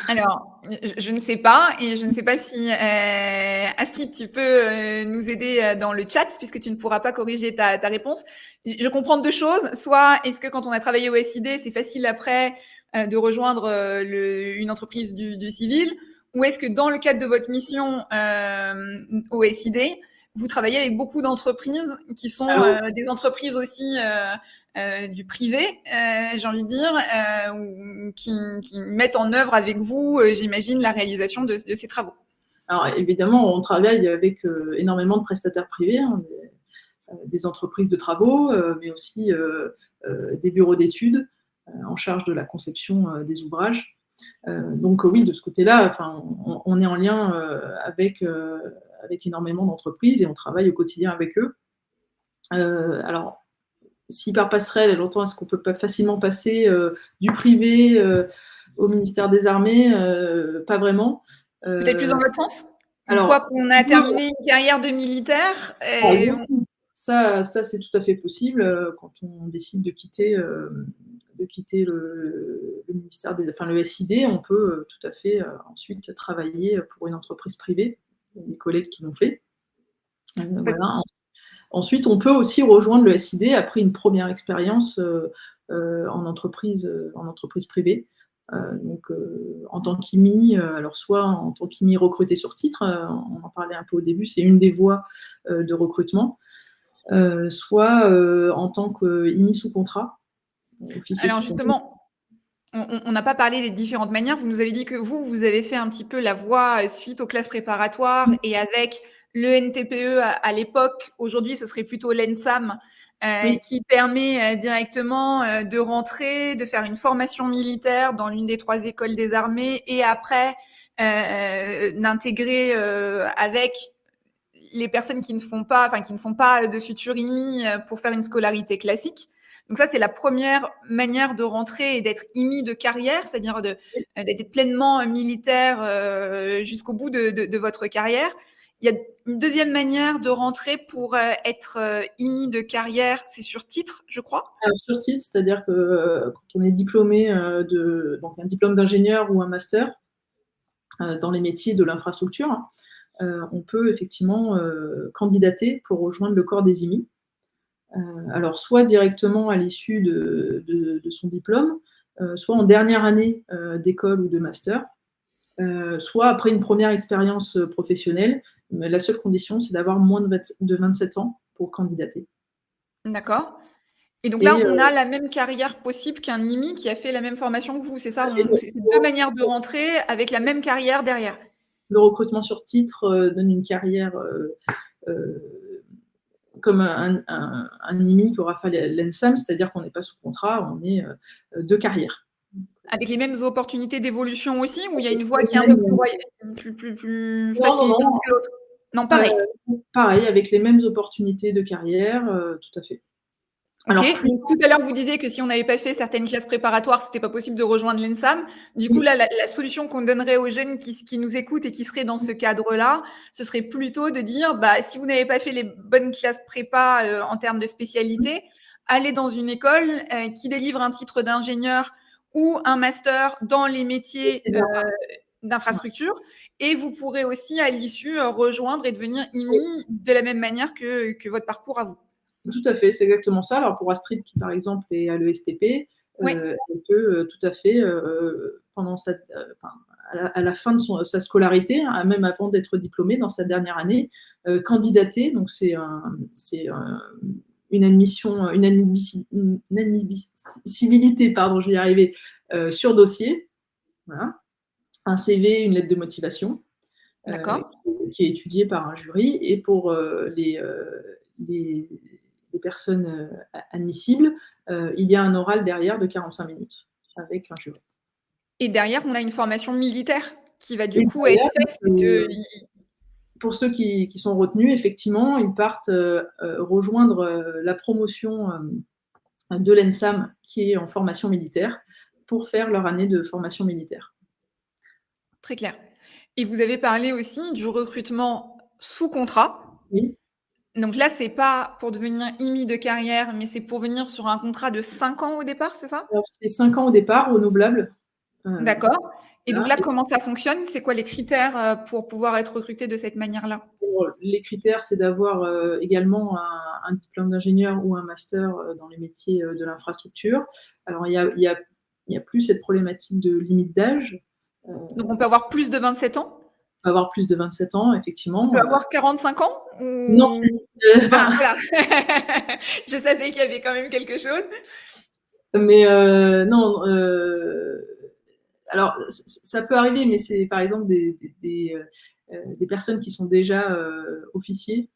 Alors, je ne sais pas et je ne sais pas si, Astrid, tu peux, nous aider, dans le chat puisque tu ne pourras pas corriger ta réponse. Je comprends 2 choses. Soit est-ce que quand on a travaillé au SID, c'est facile après, de rejoindre, une entreprise du civil? ou est-ce que dans le cadre de votre mission au SID, vous travaillez avec beaucoup d'entreprises qui sont des entreprises aussi du privé, j'ai envie de dire, qui mettent en œuvre avec vous, j'imagine, la réalisation de ces travaux? Alors évidemment, on travaille avec énormément de prestataires privés, hein, des entreprises de travaux, mais aussi des bureaux d'études en charge de la conception des ouvrages. Donc oui, de ce côté-là, on est en lien avec énormément d'entreprises et on travaille au quotidien avec eux. Alors, si par passerelle, elle entend est-ce qu'on peut pas facilement passer du privé au ministère des Armées, pas vraiment. Peut-être plus dans votre sens? Une Alors, fois qu'on a terminé une carrière de militaire, ça c'est tout à fait possible quand on décide de quitter le ministère le SID, on peut tout à fait ensuite travailler pour une entreprise privée. Il y a des collègues qui l'ont fait. Voilà. Ensuite, on peut aussi rejoindre le SID après une première expérience en entreprise privée. Donc, en tant qu'IMI, alors soit en tant qu'IMI recruté sur titre, on en parlait un peu au début, c'est une des voies de recrutement, soit en tant qu'IMI sous contrat. Alors justement, on n'a pas parlé des différentes manières. Vous nous avez dit que vous avez fait un petit peu la voie suite aux classes préparatoires et avec le NTPE à l'époque. Aujourd'hui, ce serait plutôt l'ENSAM qui permet directement de rentrer, de faire une formation militaire dans l'une des 3 écoles des armées et après d'intégrer avec les personnes qui ne sont pas de futurs IMI pour faire une scolarité classique. Donc ça, c'est la première manière de rentrer et d'être IMI de carrière, c'est-à-dire d'être pleinement militaire jusqu'au bout de votre carrière. Il y a une deuxième manière de rentrer pour être IMI de carrière, c'est sur titre, je crois. Alors, sur titre, c'est-à-dire que quand on est diplômé donc un diplôme d'ingénieur ou un master dans les métiers de l'infrastructure, on peut effectivement candidater pour rejoindre le corps des IMI. Alors, soit directement à l'issue de son diplôme, soit en dernière année d'école ou de master, soit après une première expérience professionnelle. Mais la seule condition, c'est d'avoir moins de 27 ans pour candidater. D'accord. Et donc là, on a la même carrière possible qu'un IMI qui a fait la même formation que vous, c'est ça? C'est 2 manières de rentrer avec la même carrière derrière. Le recrutement sur titre donne une carrière comme un IMI qui aura fait l'ENSAM, c'est-à-dire qu'on n'est pas sous contrat, on est de carrière. Avec les mêmes opportunités d'évolution aussi, ou il y a une voie qui est un peu plus facilitante que l'autre? Non, pareil. Pareil, avec les mêmes opportunités de carrière, tout à fait. Alors, tout à l'heure, vous disiez que si on n'avait pas fait certaines classes préparatoires, c'était pas possible de rejoindre l'ENSAM. Du coup, là, la solution qu'on donnerait aux jeunes qui nous écoutent et qui seraient dans ce cadre-là, ce serait plutôt de dire, si vous n'avez pas fait les bonnes classes prépa en termes de spécialité, allez dans une école qui délivre un titre d'ingénieur ou un master dans les métiers d'infrastructure, et vous pourrez aussi, à l'issue, rejoindre et devenir IMI de la même manière que votre parcours à vous. Tout à fait, c'est exactement ça. Alors pour Astrid, qui par exemple est à l'ESTP, elle peut tout à fait, pendant à la fin de sa scolarité, même avant d'être diplômée, dans sa dernière année, candidater. Donc c'est une admissibilité, pardon, je vais y arriver, sur dossier. Voilà. Un CV, une lettre de motivation, qui est étudiée par un jury. Et pour les personnes admissibles, il y a un oral derrière de 45 minutes avec un jury. Et derrière, on a une formation militaire qui va du coup être faite. Pour ceux qui sont retenus, effectivement, ils partent rejoindre la promotion de l'ENSAM qui est en formation militaire pour faire leur année de formation militaire. Très clair. Et vous avez parlé aussi du recrutement sous contrat. Oui. Donc là, c'est pas pour devenir IMI de carrière, mais c'est pour venir sur un contrat de 5 ans au départ, c'est ça? Alors, c'est 5 ans au départ, renouvelable. D'accord. Et donc là, comment ça fonctionne? C'est quoi les critères pour pouvoir être recruté de cette manière-là? Les critères, c'est d'avoir également un diplôme d'ingénieur ou un master dans les métiers de l'infrastructure. Alors, il y a plus cette problématique de limite d'âge. Donc, on peut avoir plus de 27 ans? Avoir plus de 27 ans, effectivement. On peut avoir 45 ans? Non Ou... plus. Ah, voilà. Je savais qu'il y avait quand même quelque chose. Mais non, alors ça peut arriver, mais c'est par exemple des personnes qui sont déjà officiers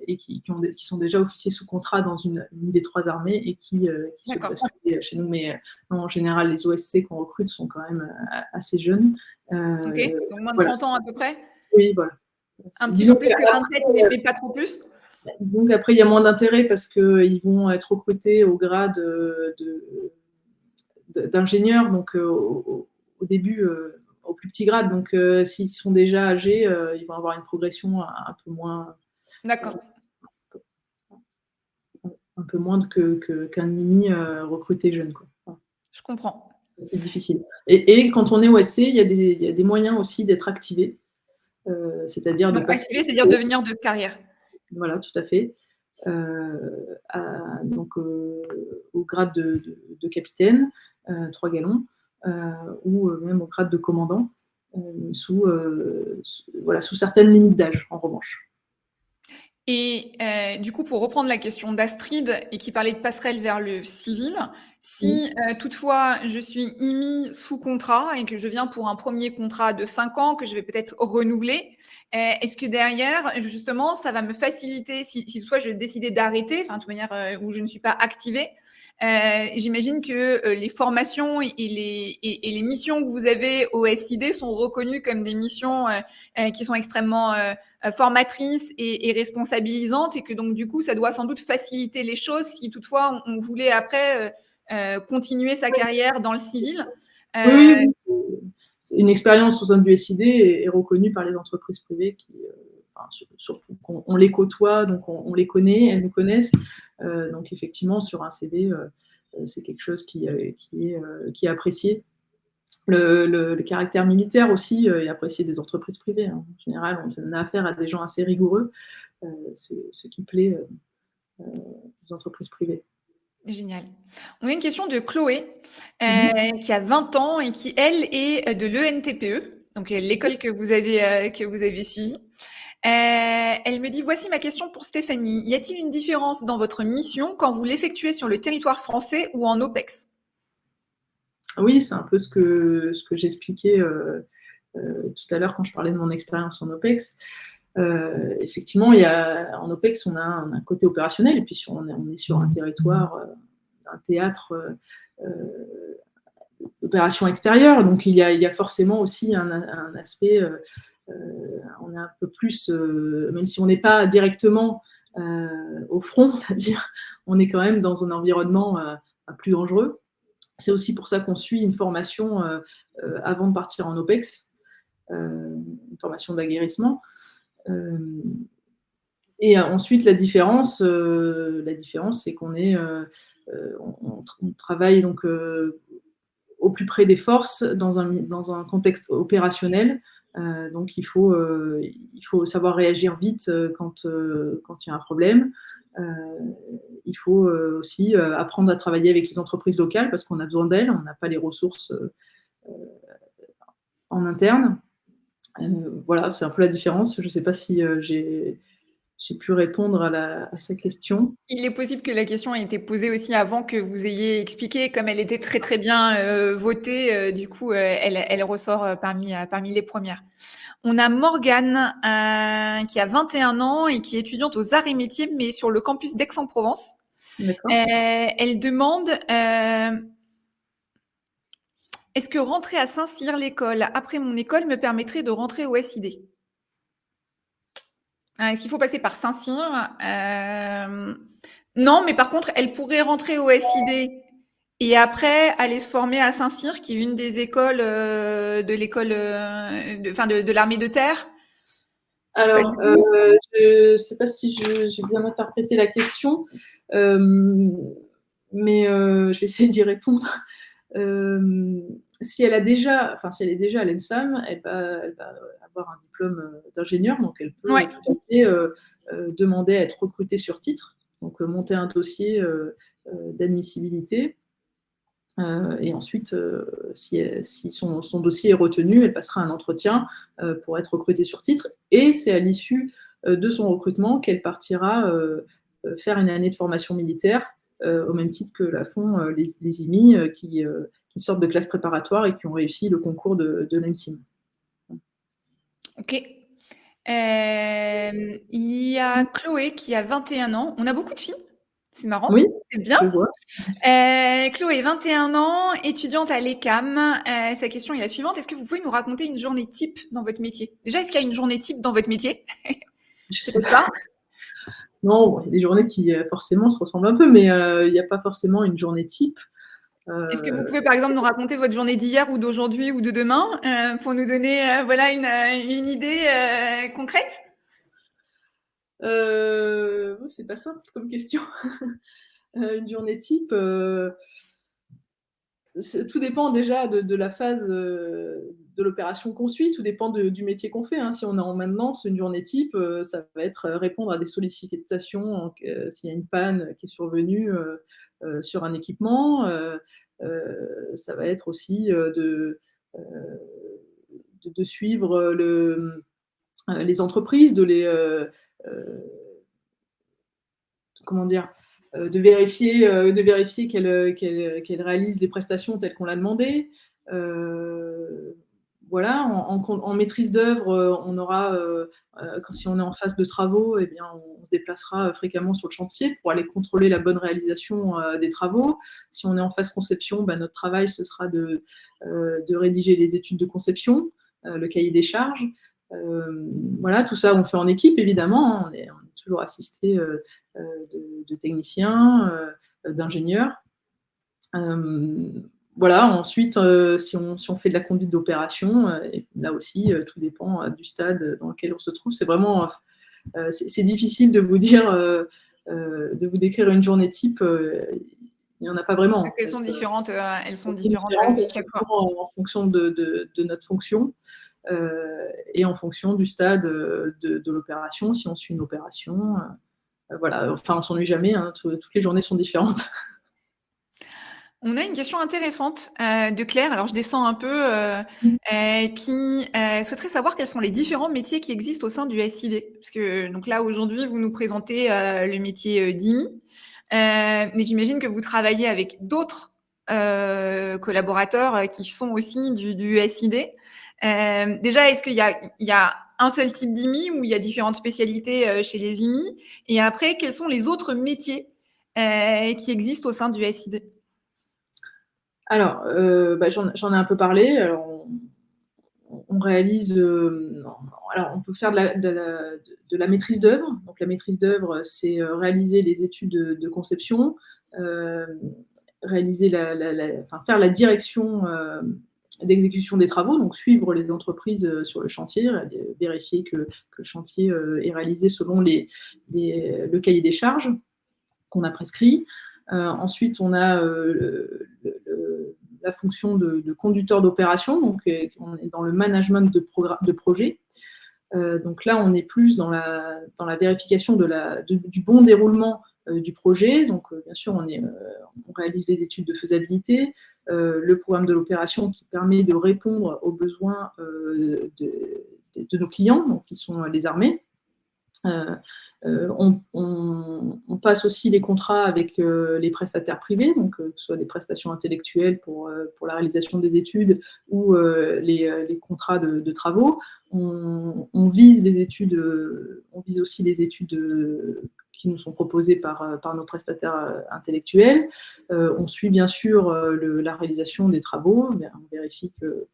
et qui sont déjà officiers sous contrat dans une des trois armées et qui souhaitent D'accord. basculer chez nous. Mais non, en général, les OSC qu'on recrute sont quand même assez jeunes. Ok. Donc, moins de Voilà. 30 ans à peu près? Oui, voilà. Un petit Disons peu plus que 27, mais pas trop plus? Disons qu'après, il y a moins d'intérêt parce qu'ils vont être recrutés au grade d'ingénieur, donc au début, au plus petit grade. Donc, s'ils sont déjà âgés, ils vont avoir une progression un peu moins, D'accord. un peu moindre qu'un IMI recruté jeune, quoi. Enfin, Je comprends. c'est plus difficile. Et quand on est OSC, il y a des moyens aussi d'être activé, c'est-à-dire de Donc, passer activer, c'est-à-dire devenir de carrière. voilà, tout à fait. Donc, au grade de capitaine, 3 galons, ou même au grade de commandant, voilà, sous certaines limites d'âge, en revanche. Et du coup, pour reprendre la question d'Astrid et qui parlait de passerelle vers le civil, si toutefois je suis IMI sous contrat et que je viens pour un premier contrat de 5 ans que je vais peut-être renouveler, est-ce que derrière, justement, ça va me faciliter si toutefois je décidais d'arrêter, enfin de toute manière où je ne suis pas activée, j'imagine que les formations et les missions que vous avez au SID sont reconnues comme des missions qui sont extrêmement formatrice et responsabilisante, et que donc du coup ça doit sans doute faciliter les choses si toutefois on voulait après continuer sa carrière dans le civil. Oui, oui, c'est une expérience au sein du SID est reconnue par les entreprises privées qui, enfin, surtout qu'on les côtoie, donc on les connaît, elles nous connaissent. Donc effectivement, sur un CV, c'est quelque chose qui est apprécié. Le caractère militaire aussi est apprécié des entreprises privées, hein. En général, on a affaire à des gens assez rigoureux, ce qui plaît aux entreprises privées. Génial. On a une question de Chloé qui a 20 ans et qui, elle, est de l'ENTPE, donc l'école que vous avez suivie. Elle me dit, voici ma question pour Stéphanie. Y a-t-il une différence dans votre mission quand vous l'effectuez sur le territoire français ou en OPEX? Oui, c'est un peu ce que j'expliquais tout à l'heure quand je parlais de mon expérience en OPEX. Effectivement, en OPEX, on a un côté opérationnel, et puis on est sur un territoire, un théâtre d'opération extérieure, donc il y a forcément aussi un aspect, on est un peu plus, même si on n'est pas directement au front, on va dire, on est quand même dans un environnement plus dangereux. C'est aussi pour ça qu'on suit une formation avant de partir en OPEX, une formation d'aguerrissement. Et ensuite, la différence, c'est qu'on on travaille donc au plus près des forces dans un contexte opérationnel. Donc, il faut savoir réagir vite quand il y a un problème. Il faut aussi apprendre à travailler avec les entreprises locales parce qu'on a besoin d'elles, on n'a pas les ressources en interne. Voilà, c'est un peu la différence. Je ne sais pas si j'ai pu répondre à sa question. Il est possible que la question ait été posée aussi avant que vous ayez expliqué, comme elle était très très bien votée, du coup elle ressort parmi les premières. On a Morgane qui a 21 ans et qui est étudiante aux arts et métiers, mais sur le campus d'Aix-en-Provence. D'accord. Elle demande est-ce que rentrer à Saint-Cyr l'école après mon école me permettrait de rentrer au SID? Est-ce qu'il faut passer par Saint-Cyr? Non, mais par contre, elle pourrait rentrer au SID et après aller se former à Saint-Cyr, qui est une des écoles de l'école, de l'armée de terre. Alors, je ne sais pas si j'ai bien interprété la question, mais je vais essayer d'y répondre. Si elle est déjà à l'ENSAM, elle va avoir un diplôme d'ingénieur, donc elle peut Ouais. tout à fait demander à être recrutée sur titre, donc monter un dossier d'admissibilité. Et ensuite, si son dossier est retenu, elle passera un entretien pour être recrutée sur titre. Et c'est à l'issue de son recrutement qu'elle partira faire une année de formation militaire, au même titre que la font les IMI qui sortent de classe préparatoire et qui ont réussi le concours de l'ENSIM. Ok. Il y a Chloé qui a 21 ans. On a beaucoup de filles. C'est marrant. Oui, C'est bien. je vois. Chloé, 21 ans, étudiante à l'ECAM. Sa question est la suivante. Est-ce que vous pouvez nous raconter une journée type dans votre métier? Déjà, est-ce qu'il y a une journée type dans votre métier? Je sais pas. Non, il y a des journées qui forcément se ressemblent un peu, mais il n'y a pas forcément une journée type. Est-ce que vous pouvez, par exemple, nous raconter votre journée d'hier ou d'aujourd'hui ou de demain pour nous donner voilà, une idée concrète? C'est pas simple comme question. Une journée type, tout dépend déjà de la phase de l'opération qu'on suit, tout dépend du métier qu'on fait. Hein. Si on est en maintenance, une journée type, ça va être répondre à des sollicitations s'il y a une panne qui est survenue sur un équipement. Ça va être aussi de suivre les entreprises, comment dire, de vérifier qu'elles réalisent les prestations telles qu'on l'a demandé. Voilà, en maîtrise d'œuvre, on aura, si on est en phase de travaux, eh bien, on se déplacera fréquemment sur le chantier pour aller contrôler la bonne réalisation des travaux. Si on est en phase conception, notre travail, ce sera de rédiger les études de conception, le cahier des charges. Voilà, tout ça, on fait en équipe, évidemment. Hein. On est toujours assisté de techniciens, d'ingénieurs. Voilà, ensuite, si on fait de la conduite d'opération, là aussi, tout dépend du stade dans lequel on se trouve. C'est vraiment, c'est difficile de vous dire, de vous décrire une journée type. Il n'y en a pas vraiment. Parce qu'elles sont différentes. Elles sont différentes à chaque fois. en fonction de notre fonction. Et en fonction du stade de l'opération, si on suit une opération. Voilà, enfin, on s'ennuie jamais, hein, toutes les journées sont différentes. On a une question intéressante de Claire, alors je descends un peu, qui souhaiterait savoir quels sont les différents métiers qui existent au sein du SID. Parce que donc là, aujourd'hui, vous nous présentez le métier d'IMI, mais j'imagine que vous travaillez avec d'autres collaborateurs qui sont aussi du SID. Déjà, est-ce qu'il y a un seul type d'IMI ou il y a différentes spécialités chez les IMI? Et après, quels sont les autres métiers qui existent au sein du SID? Alors, j'en ai un peu parlé. Alors, on réalise, alors on peut faire de la maîtrise d'œuvre. Donc la maîtrise d'œuvre, c'est réaliser les études de conception, réaliser faire la direction d'exécution des travaux, donc suivre les entreprises sur le chantier, vérifier que le chantier est réalisé selon le cahier des charges qu'on a prescrit. Ensuite, on a la fonction de conducteur d'opération, donc on est dans le management de projet. Donc là, on est plus dans la vérification du bon déroulement du projet. Donc, bien sûr, on réalise les études de faisabilité, le programme de l'opération qui permet de répondre aux besoins de nos clients, donc, qui sont les armées. On passe aussi les contrats avec les prestataires privés, donc que ce soit des prestations intellectuelles pour la réalisation des études ou les contrats de travaux. On vise les études, on vise aussi les études qui nous sont proposées par nos prestataires intellectuels. On suit bien sûr la réalisation des travaux, on vérifie que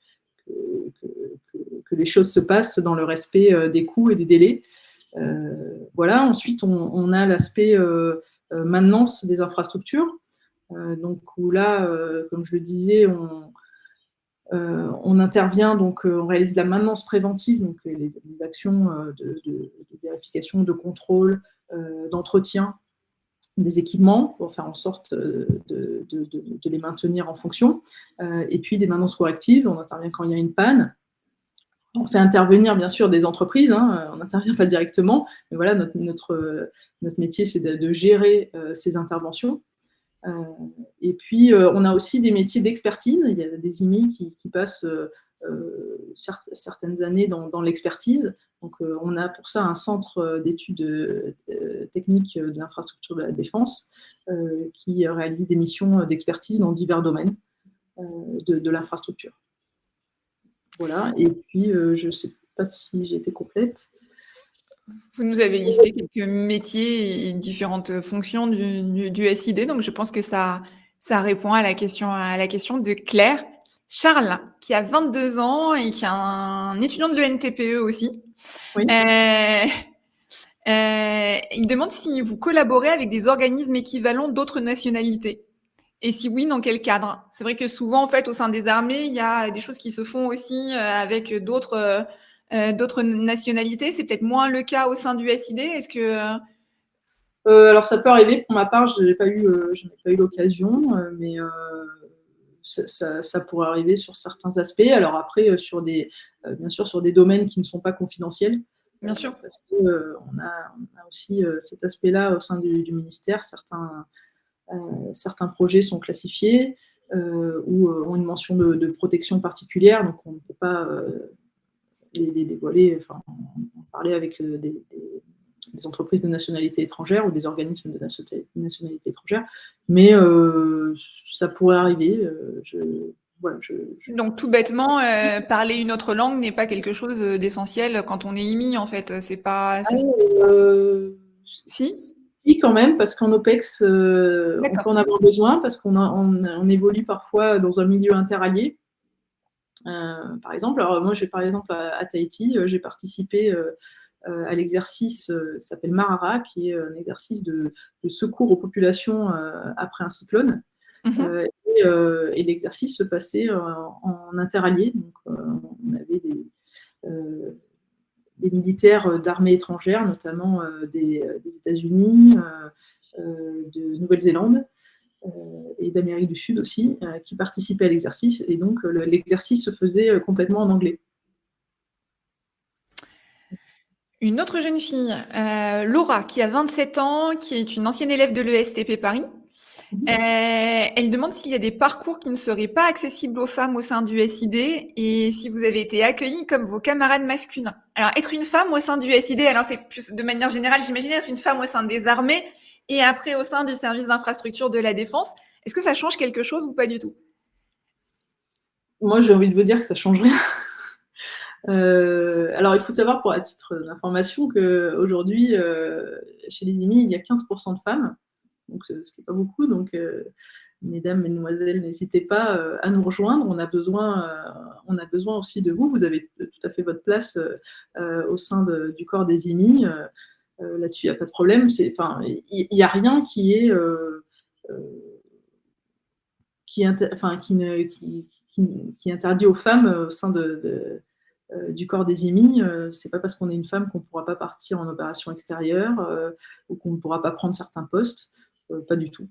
les choses se passent dans le respect des coûts et des délais. Voilà. Ensuite, on a l'aspect maintenance des infrastructures. Donc où là, comme je le disais, on intervient, donc on réalise la maintenance préventive, donc les actions de vérification, de contrôle, d'entretien des équipements pour faire en sorte de les maintenir en fonction. Et puis des maintenances correctives, on intervient quand il y a une panne. On fait intervenir bien sûr des entreprises, hein, on n'intervient pas directement, mais voilà, notre métier c'est de gérer ces interventions. Et puis, on a aussi des métiers d'expertise. Il y a des IMI qui passent certaines années dans l'expertise. Donc, on a pour ça un centre d'études techniques de l'infrastructure de la défense qui réalise des missions d'expertise dans divers domaines de l'infrastructure. Voilà. Et puis, je ne sais pas si j'ai été complète. Vous nous avez listé quelques métiers et différentes fonctions du SID, donc je pense que ça répond à la question de Claire. Charles, qui a 22 ans et qui est un étudiant de l'ENTPE aussi. Oui. Il demande si vous collaborez avec des organismes équivalents d'autres nationalités. Et si oui, dans quel cadre? C'est vrai que souvent, en fait, au sein des armées, il y a des choses qui se font aussi avec d'autres nationalités. C'est peut-être moins le cas au sein du SID. Est-ce que alors ça peut arriver. Pour ma part, je n'ai pas eu l'occasion, mais ça pourrait arriver sur certains aspects. Alors après, bien sûr, sur des domaines qui ne sont pas confidentiels. Bien sûr. Parce qu'on a aussi cet aspect-là au sein du ministère. Certains projets sont classifiés ou ont une mention de protection particulière, donc on ne peut pas les dévoiler, enfin, en parler avec des entreprises de nationalité étrangère ou des organismes de nationalité étrangère, mais ça pourrait arriver. Donc tout bêtement, parler une autre langue n'est pas quelque chose d'essentiel quand on est IMI, en fait. C'est pas. Si. Si, quand même, parce qu'en OPEX, on peut en avoir besoin, parce qu'on évolue parfois dans un milieu interallié. Par exemple, alors moi, par exemple, à Tahiti, j'ai participé à l'exercice qui s'appelle Marara, qui est un exercice de secours aux populations après un cyclone. Et l'exercice se passait en interallié. Donc, on avait des militaires d'armées étrangères, notamment des États-Unis, de Nouvelle-Zélande et d'Amérique du Sud aussi, qui participaient à l'exercice. Et donc, l'exercice se faisait complètement en anglais. Une autre jeune fille, Laura, qui a 27 ans, qui est une ancienne élève de l'ESTP Paris. Elle demande s'il y a des parcours qui ne seraient pas accessibles aux femmes au sein du SID et si vous avez été accueillis comme vos camarades masculins. Alors, être une femme au sein du SID, alors c'est plus de manière générale, j'imagine être une femme au sein des armées et après au sein du service d'infrastructure de la défense. Est-ce que ça change quelque chose ou pas du tout? Moi, j'ai envie de vous dire que ça change rien. Alors, il faut savoir, à titre d'information, qu'aujourd'hui, chez les IMI, il y a 15% de femmes, donc ce qui n'est pas beaucoup. Donc, mesdames, mesdemoiselles, n'hésitez pas à nous rejoindre. On a besoin aussi de vous. Vous avez tout à fait votre place au sein du corps des IMI. Là-dessus, il n'y a pas de problème. Il n'y a rien qui interdit aux femmes au sein du corps des IMI. C'est pas parce qu'on est une femme qu'on ne pourra pas partir en opération extérieure ou qu'on ne pourra pas prendre certains postes. Pas du tout.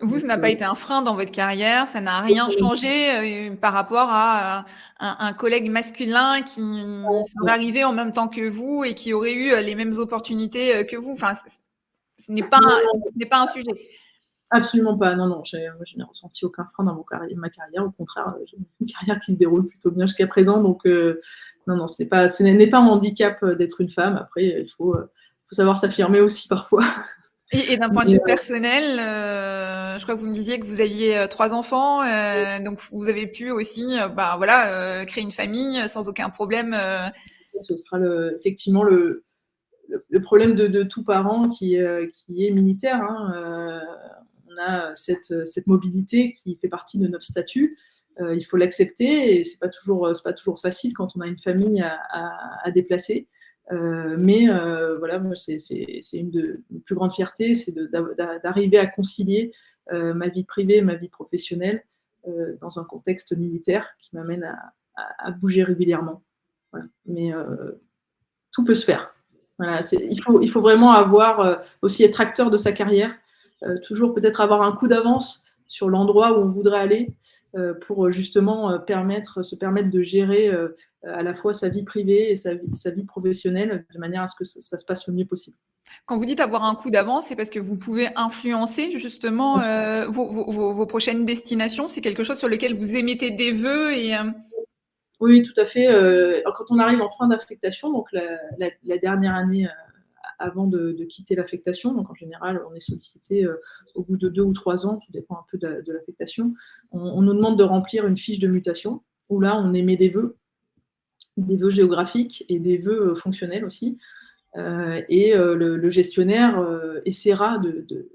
Vous, ça n'a pas été un frein dans votre carrière, ça n'a rien changé par rapport à un collègue masculin qui serait arrivé en même temps que vous et qui aurait eu les mêmes opportunités que vous. Enfin, ce n'est pas un sujet. Absolument pas. Non, je n'ai ressenti aucun frein dans ma carrière. Au contraire, j'ai une carrière qui se déroule plutôt bien jusqu'à présent. Donc, non, ce n'est pas un handicap d'être une femme. Après, il faut savoir s'affirmer aussi parfois. Et d'un point de vue personnel, je crois que vous me disiez que vous aviez 3 enfants, donc vous avez pu aussi créer une famille sans aucun problème. Ce sera effectivement le problème de tout parent qui est militaire. On a cette mobilité qui fait partie de notre statut. Il faut l'accepter et c'est pas toujours facile quand on a une famille à déplacer. Mais voilà, moi, c'est une de mes plus grandes fiertés, c'est d'arriver à concilier ma vie privée et ma vie professionnelle dans un contexte militaire qui m'amène à bouger régulièrement. Voilà. Mais tout peut se faire. Voilà, il faut vraiment aussi être acteur de sa carrière, toujours peut-être avoir un coup d'avance sur l'endroit où on voudrait aller pour justement se permettre de gérer à la fois sa vie privée et sa vie professionnelle de manière à ce que ça se passe le mieux possible. Quand vous dites avoir un coup d'avance, c'est parce que vous pouvez influencer justement vos prochaines destinations. C'est quelque chose sur lequel vous émettez des vœux et Oui, tout à fait. Alors, quand on arrive en fin d'affectation, donc la dernière année avant de quitter l'affectation, donc en général, on est sollicité au bout de 2 ou 3 ans, tout dépend un peu de l'affectation, on nous demande de remplir une fiche de mutation, où là, on émet des vœux géographiques et des vœux fonctionnels aussi. Et le gestionnaire essaiera de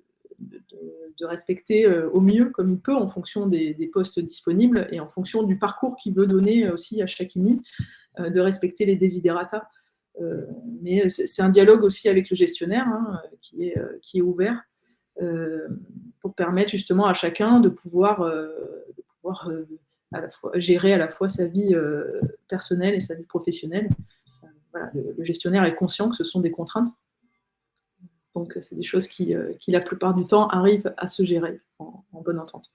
respecter au mieux comme il peut en fonction des postes disponibles et en fonction du parcours qu'il veut donner aussi à chaque IMI, de respecter les desiderata. Mais c'est un dialogue aussi avec le gestionnaire qui est ouvert pour permettre justement à chacun de pouvoir à la fois, gérer à la fois sa vie personnelle et sa vie professionnelle. Voilà, le gestionnaire est conscient que ce sont des contraintes. Donc, c'est des choses qui, la plupart du temps, arrivent à se gérer en bonne entente.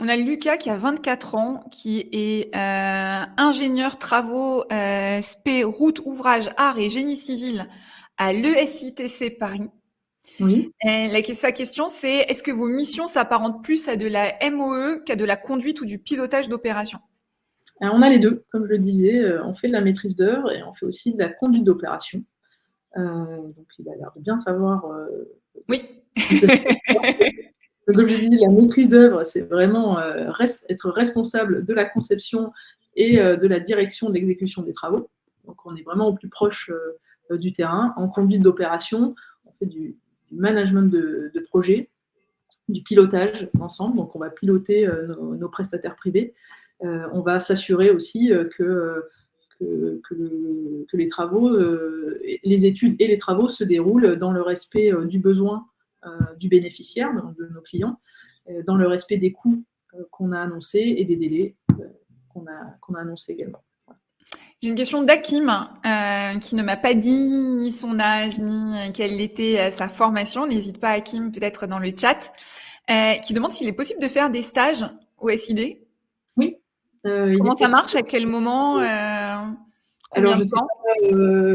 On a Lucas qui a 24 ans, qui est ingénieur travaux spé, route, ouvrage, art et génie civil à l'ESITC Paris. Oui. Sa question, c'est est-ce que vos missions s'apparentent plus à de la MOE qu'à de la conduite ou du pilotage d'opération? Alors, on a les deux, comme je le disais, on fait de la maîtrise d'œuvre et on fait aussi de la conduite d'opération. Donc, il a l'air de bien savoir. Oui. Comme je disais, la maîtrise d'œuvre, c'est vraiment être responsable de la conception et de la direction de l'exécution des travaux. Donc, on est vraiment au plus proche du terrain. En conduite d'opération, on fait du management de projet, du pilotage d'ensemble. Donc, on va piloter nos prestataires privés. On va s'assurer aussi que les travaux, les études et les travaux se déroulent dans le respect du besoin du bénéficiaire, de nos clients, dans le respect des coûts qu'on a annoncés et des délais qu'on a annoncés également. J'ai une question d'Hakim qui ne m'a pas dit ni son âge ni quelle était sa formation. N'hésite pas, Hakim, peut-être dans le chat, qui demande s'il est possible de faire des stages au SID. Oui. Comment ça marche? À quel moment? Combien de temps?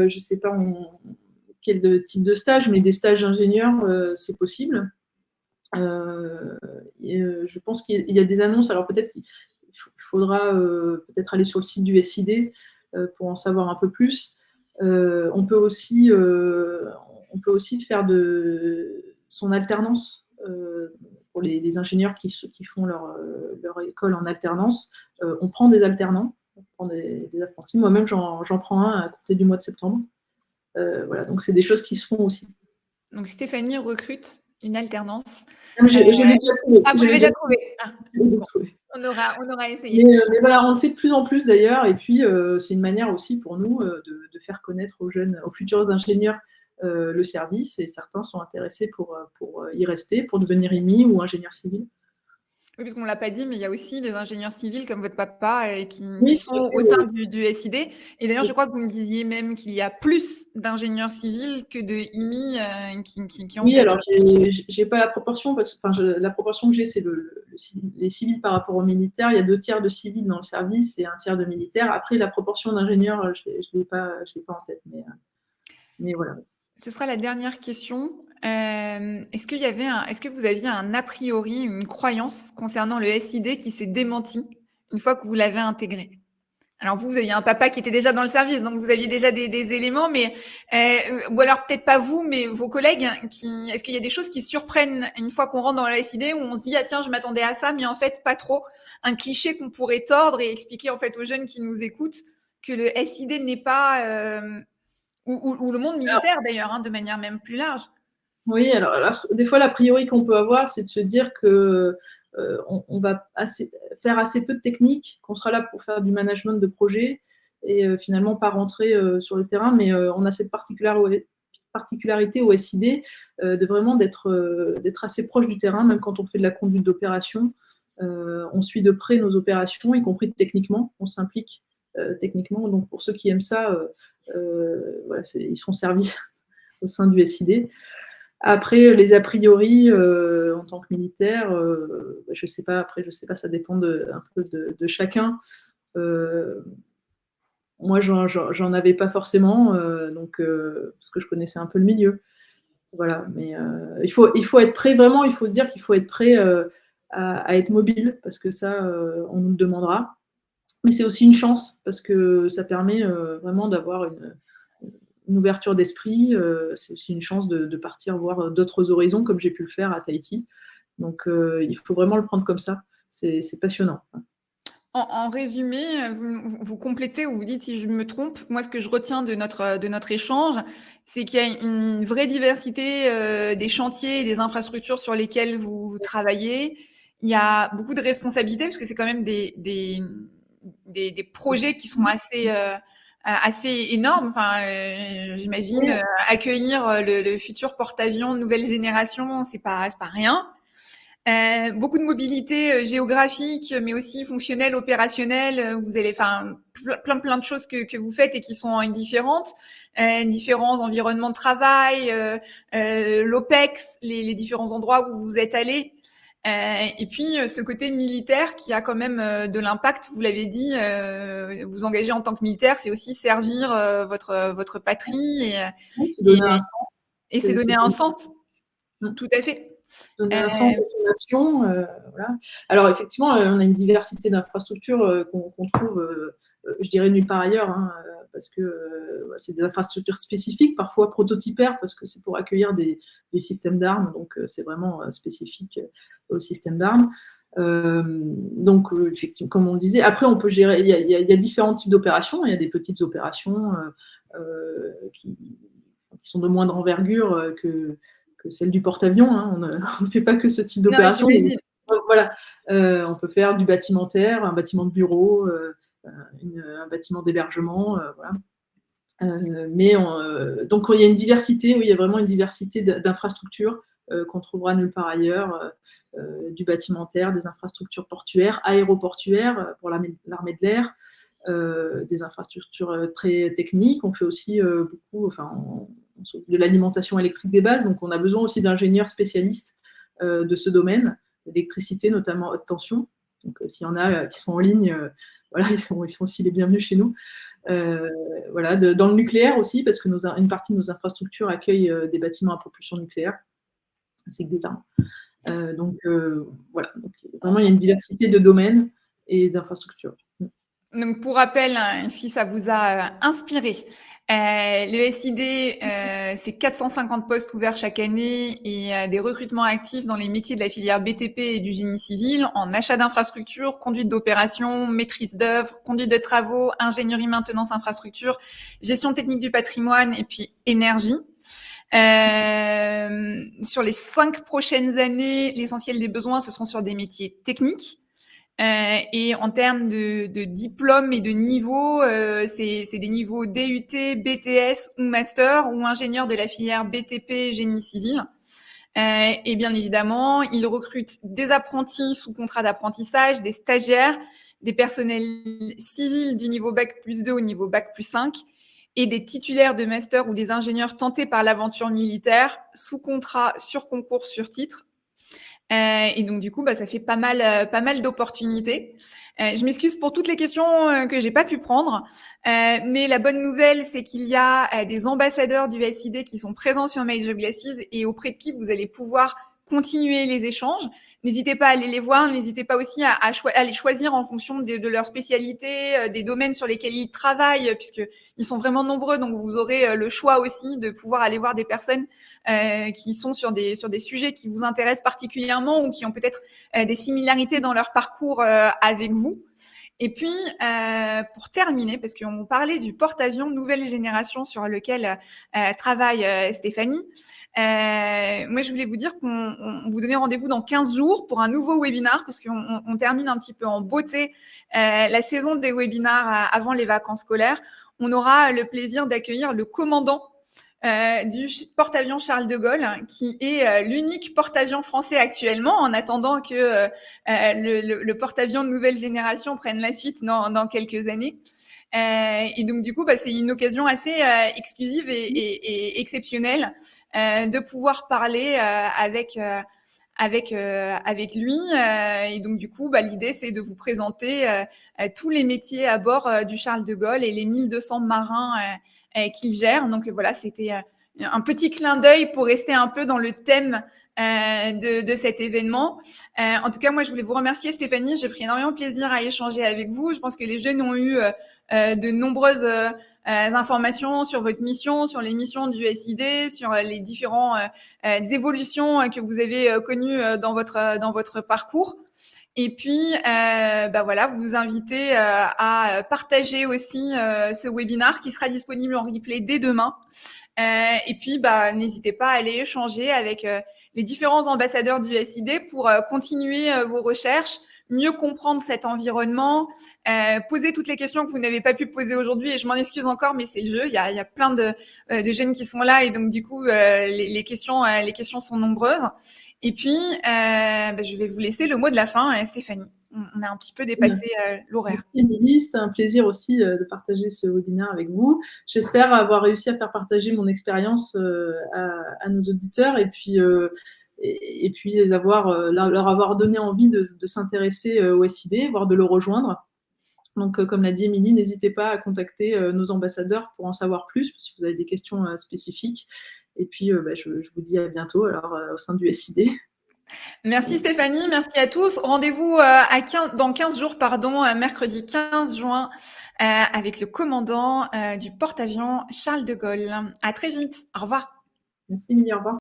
Je sais pas quel type de stage, mais des stages d'ingénieurs, c'est possible. Je pense qu'il y a des annonces. Alors peut-être qu'il faudra peut-être aller sur le site du SID pour en savoir un peu plus. On peut aussi faire de son alternance pour les ingénieurs qui font leur école en alternance. On prend des alternants, on prend des apprentis. Moi-même, j'en prends un à compter du mois de septembre. Voilà, donc c'est des choses qui se font aussi. Donc Stéphanie recrute une alternance. Je l'ai déjà trouvé. Ah, vous l'avez déjà trouvé. Ah, bon. Trouvé. On aura essayé. Mais voilà, on le fait de plus en plus d'ailleurs. Et puis, c'est une manière aussi pour nous de faire connaître aux futurs ingénieurs le service. Et certains sont intéressés pour y rester, pour devenir IMI ou ingénieur civil. Oui, parce qu'on ne l'a pas dit, mais il y a aussi des ingénieurs civils comme votre papa Oui, qui sont au sein du SID. Et d'ailleurs, je crois que vous me disiez même qu'il y a plus d'ingénieurs civils que de IMI qui ont Oui, cette... alors j'ai pas la proportion, parce que la proportion que j'ai, c'est les civils par rapport aux militaires. Il y a 2 tiers de civils dans le service et 1 tiers de militaires. Après, la proportion d'ingénieurs, je l'ai pas en tête, mais voilà. Ce sera la dernière question. Est-ce que vous aviez un a priori, une croyance concernant le SID qui s'est démenti une fois que vous l'avez intégré? Alors vous aviez un papa qui était déjà dans le service, donc vous aviez déjà des éléments, mais ou alors peut-être pas vous, mais vos collègues. Est-ce qu'il y a des choses qui surprennent une fois qu'on rentre dans le SID où on se dit ah tiens je m'attendais à ça, mais en fait pas trop. Un cliché qu'on pourrait tordre et expliquer en fait aux jeunes qui nous écoutent que le SID n'est pas ou le monde militaire d'ailleurs, de manière même plus large. Oui, alors des fois, l'a priori qu'on peut avoir, c'est de se dire que on va faire assez peu de technique, qu'on sera là pour faire du management de projet et finalement pas rentrer sur le terrain, mais on a cette particularité au SID de vraiment d'être assez proche du terrain, même quand on fait de la conduite d'opération. On suit de près nos opérations, y compris techniquement, on s'implique techniquement. Donc pour ceux qui aiment ça, voilà, ils seront servis au sein du SID. Après, les a priori, en tant que militaire, je sais pas, ça dépend un peu de chacun. moi, j'en avais pas forcément, donc parce que je connaissais un peu le milieu. Voilà, mais il faut être prêt vraiment, il faut se dire qu'il faut être prêt à être mobile parce que ça, on nous le demandera. Mais c'est aussi une chance parce que ça permet vraiment d'avoir une ouverture d'esprit. C'est aussi une chance de partir voir d'autres horizons comme j'ai pu le faire à Tahiti. Donc il faut vraiment le prendre comme ça. C'est passionnant. En résumé, vous complétez ou vous dites si je me trompe. Moi, ce que je retiens de notre échange, c'est qu'il y a une vraie diversité des chantiers et des infrastructures sur lesquels vous travaillez. Il y a beaucoup de responsabilités parce que c'est quand même des projets qui sont assez énormes. Enfin, j'imagine Oui, accueillir le futur porte-avions nouvelle génération, c'est pas rien. Beaucoup de mobilité géographique, mais aussi fonctionnelle, opérationnelle. Vous allez, enfin, plein de choses que vous faites et qui sont différentes. Différents environnements de travail, l'OPEX, les différents endroits où vous êtes allés. Et puis ce côté militaire qui a quand même de l'impact. Vous l'avez dit, vous engager en tant que militaire, c'est aussi servir votre patrie oui, c'est donner un et, sens. et c'est donner un sens. Mm. Tout à fait. Donner Euh, un sens à son action. Voilà. Alors effectivement, on a une diversité d'infrastructures qu'on trouve, je dirais, nulle part ailleurs, hein, parce que c'est des infrastructures spécifiques, parfois prototypaires, parce que c'est pour accueillir des systèmes d'armes, donc c'est vraiment spécifique au système d'armes. Donc effectivement, comme on le disait, après on peut gérer, il y a différents types d'opérations, il y a des petites opérations qui sont de moindre envergure que celle du porte-avions. Hein. On ne fait pas que ce type non, d'opération. j'imagine. Voilà, on peut faire du bâtimentaire, un bâtiment de bureau, un bâtiment d'hébergement, voilà. Donc il y a une diversité, oui, il y a vraiment une diversité d'infrastructures qu'on trouvera nulle part ailleurs, du bâtimentaire, des infrastructures portuaires, aéroportuaires pour l'armée de l'air, des infrastructures très techniques. On fait aussi beaucoup, enfin, de l'alimentation électrique des bases, donc on a besoin aussi d'ingénieurs spécialistes de ce domaine, l'électricité notamment haute tension. Donc s'il y en a qui sont en ligne, voilà, ils sont aussi les bienvenus chez nous. Voilà, dans le nucléaire aussi, parce que une partie de nos infrastructures accueillent des bâtiments à propulsion nucléaire, ainsi que des armes. Donc voilà, donc, vraiment il y a une diversité de domaines et d'infrastructures. Donc, pour rappel, hein, si ça vous a inspiré, le SID, c'est 450 postes ouverts chaque année et des recrutements actifs dans les métiers de la filière BTP et du génie civil en achat d'infrastructures, conduite d'opérations, maîtrise d'œuvre, conduite de travaux, ingénierie, maintenance, infrastructure, gestion technique du patrimoine et puis énergie. Sur les 5 prochaines années, l'essentiel des besoins, ce seront sur des métiers techniques. Et en termes de diplôme et de niveau, c'est des niveaux DUT, BTS ou master ou ingénieur de la filière BTP génie civil. Et bien évidemment, ils recrutent des apprentis sous contrat d'apprentissage, des stagiaires, des personnels civils du niveau Bac+2 au niveau Bac+5 et des titulaires de master ou des ingénieurs tentés par l'aventure militaire sous contrat, sur concours, sur titre. Et donc du coup, ça fait pas mal d'opportunités. Je m'excuse pour toutes les questions que j'ai pas pu prendre, mais la bonne nouvelle, c'est qu'il y a des ambassadeurs du SID qui sont présents sur Major Glaces et auprès de qui vous allez pouvoir continuer les échanges. N'hésitez pas à aller les voir, n'hésitez pas aussi à les choisir en fonction de leur spécialité, des domaines sur lesquels ils travaillent, puisqu'ils sont vraiment nombreux, donc vous aurez le choix aussi de pouvoir aller voir des personnes qui sont sur des sujets qui vous intéressent particulièrement ou qui ont peut-être des similarités dans leur parcours avec vous. Et puis, pour terminer, parce qu'on parlait du porte-avions nouvelle génération sur lequel travaille Stéphanie, moi, je voulais vous dire qu'on vous donnait rendez-vous dans 15 jours pour un nouveau webinar, parce qu'on termine un petit peu en beauté la saison des webinars avant les vacances scolaires. On aura le plaisir d'accueillir le commandant du porte-avions Charles de Gaulle, qui est l'unique porte-avions français actuellement, en attendant que le porte-avions de nouvelle génération prenne la suite dans quelques années. Et donc, du coup, c'est une occasion assez exclusive et exceptionnelle de pouvoir parler avec lui. Et donc, du coup, l'idée, c'est de vous présenter tous les métiers à bord du Charles de Gaulle et les 1200 marins qu'il gère. Donc, voilà, c'était un petit clin d'œil pour rester un peu dans le thème de cet événement. En tout cas, moi, je voulais vous remercier, Stéphanie. J'ai pris énormément de plaisir à échanger avec vous. Je pense que les jeunes ont eu de nombreuses informations sur votre mission, sur les missions du SID, sur les différentes évolutions que vous avez connues dans votre parcours. Et puis, voilà, vous invitez à partager aussi ce webinaire qui sera disponible en replay dès demain. Et puis, n'hésitez pas à aller échanger avec les différents ambassadeurs du SID pour continuer vos recherches, mieux comprendre cet environnement, poser toutes les questions que vous n'avez pas pu poser aujourd'hui. Et je m'en excuse encore, mais c'est le jeu. Il y a plein de jeunes qui sont là et donc du coup, les questions sont nombreuses. Et puis, je vais vous laisser le mot de la fin, Stéphanie. On a un petit peu dépassé l'horaire. Merci Émilie, c'était un plaisir aussi de partager ce webinaire avec vous. J'espère avoir réussi à faire partager mon expérience à nos auditeurs et puis leur avoir donné envie de s'intéresser au SID, voire de le rejoindre. Donc, comme l'a dit Émilie, n'hésitez pas à contacter nos ambassadeurs pour en savoir plus, si vous avez des questions spécifiques. Et puis, je vous dis à bientôt alors, au sein du SID. Merci Stéphanie, merci à tous. Rendez-vous dans 15 jours, mercredi 15 juin, avec le commandant du porte-avions Charles de Gaulle. À très vite. Au revoir. Merci Émilie, au revoir.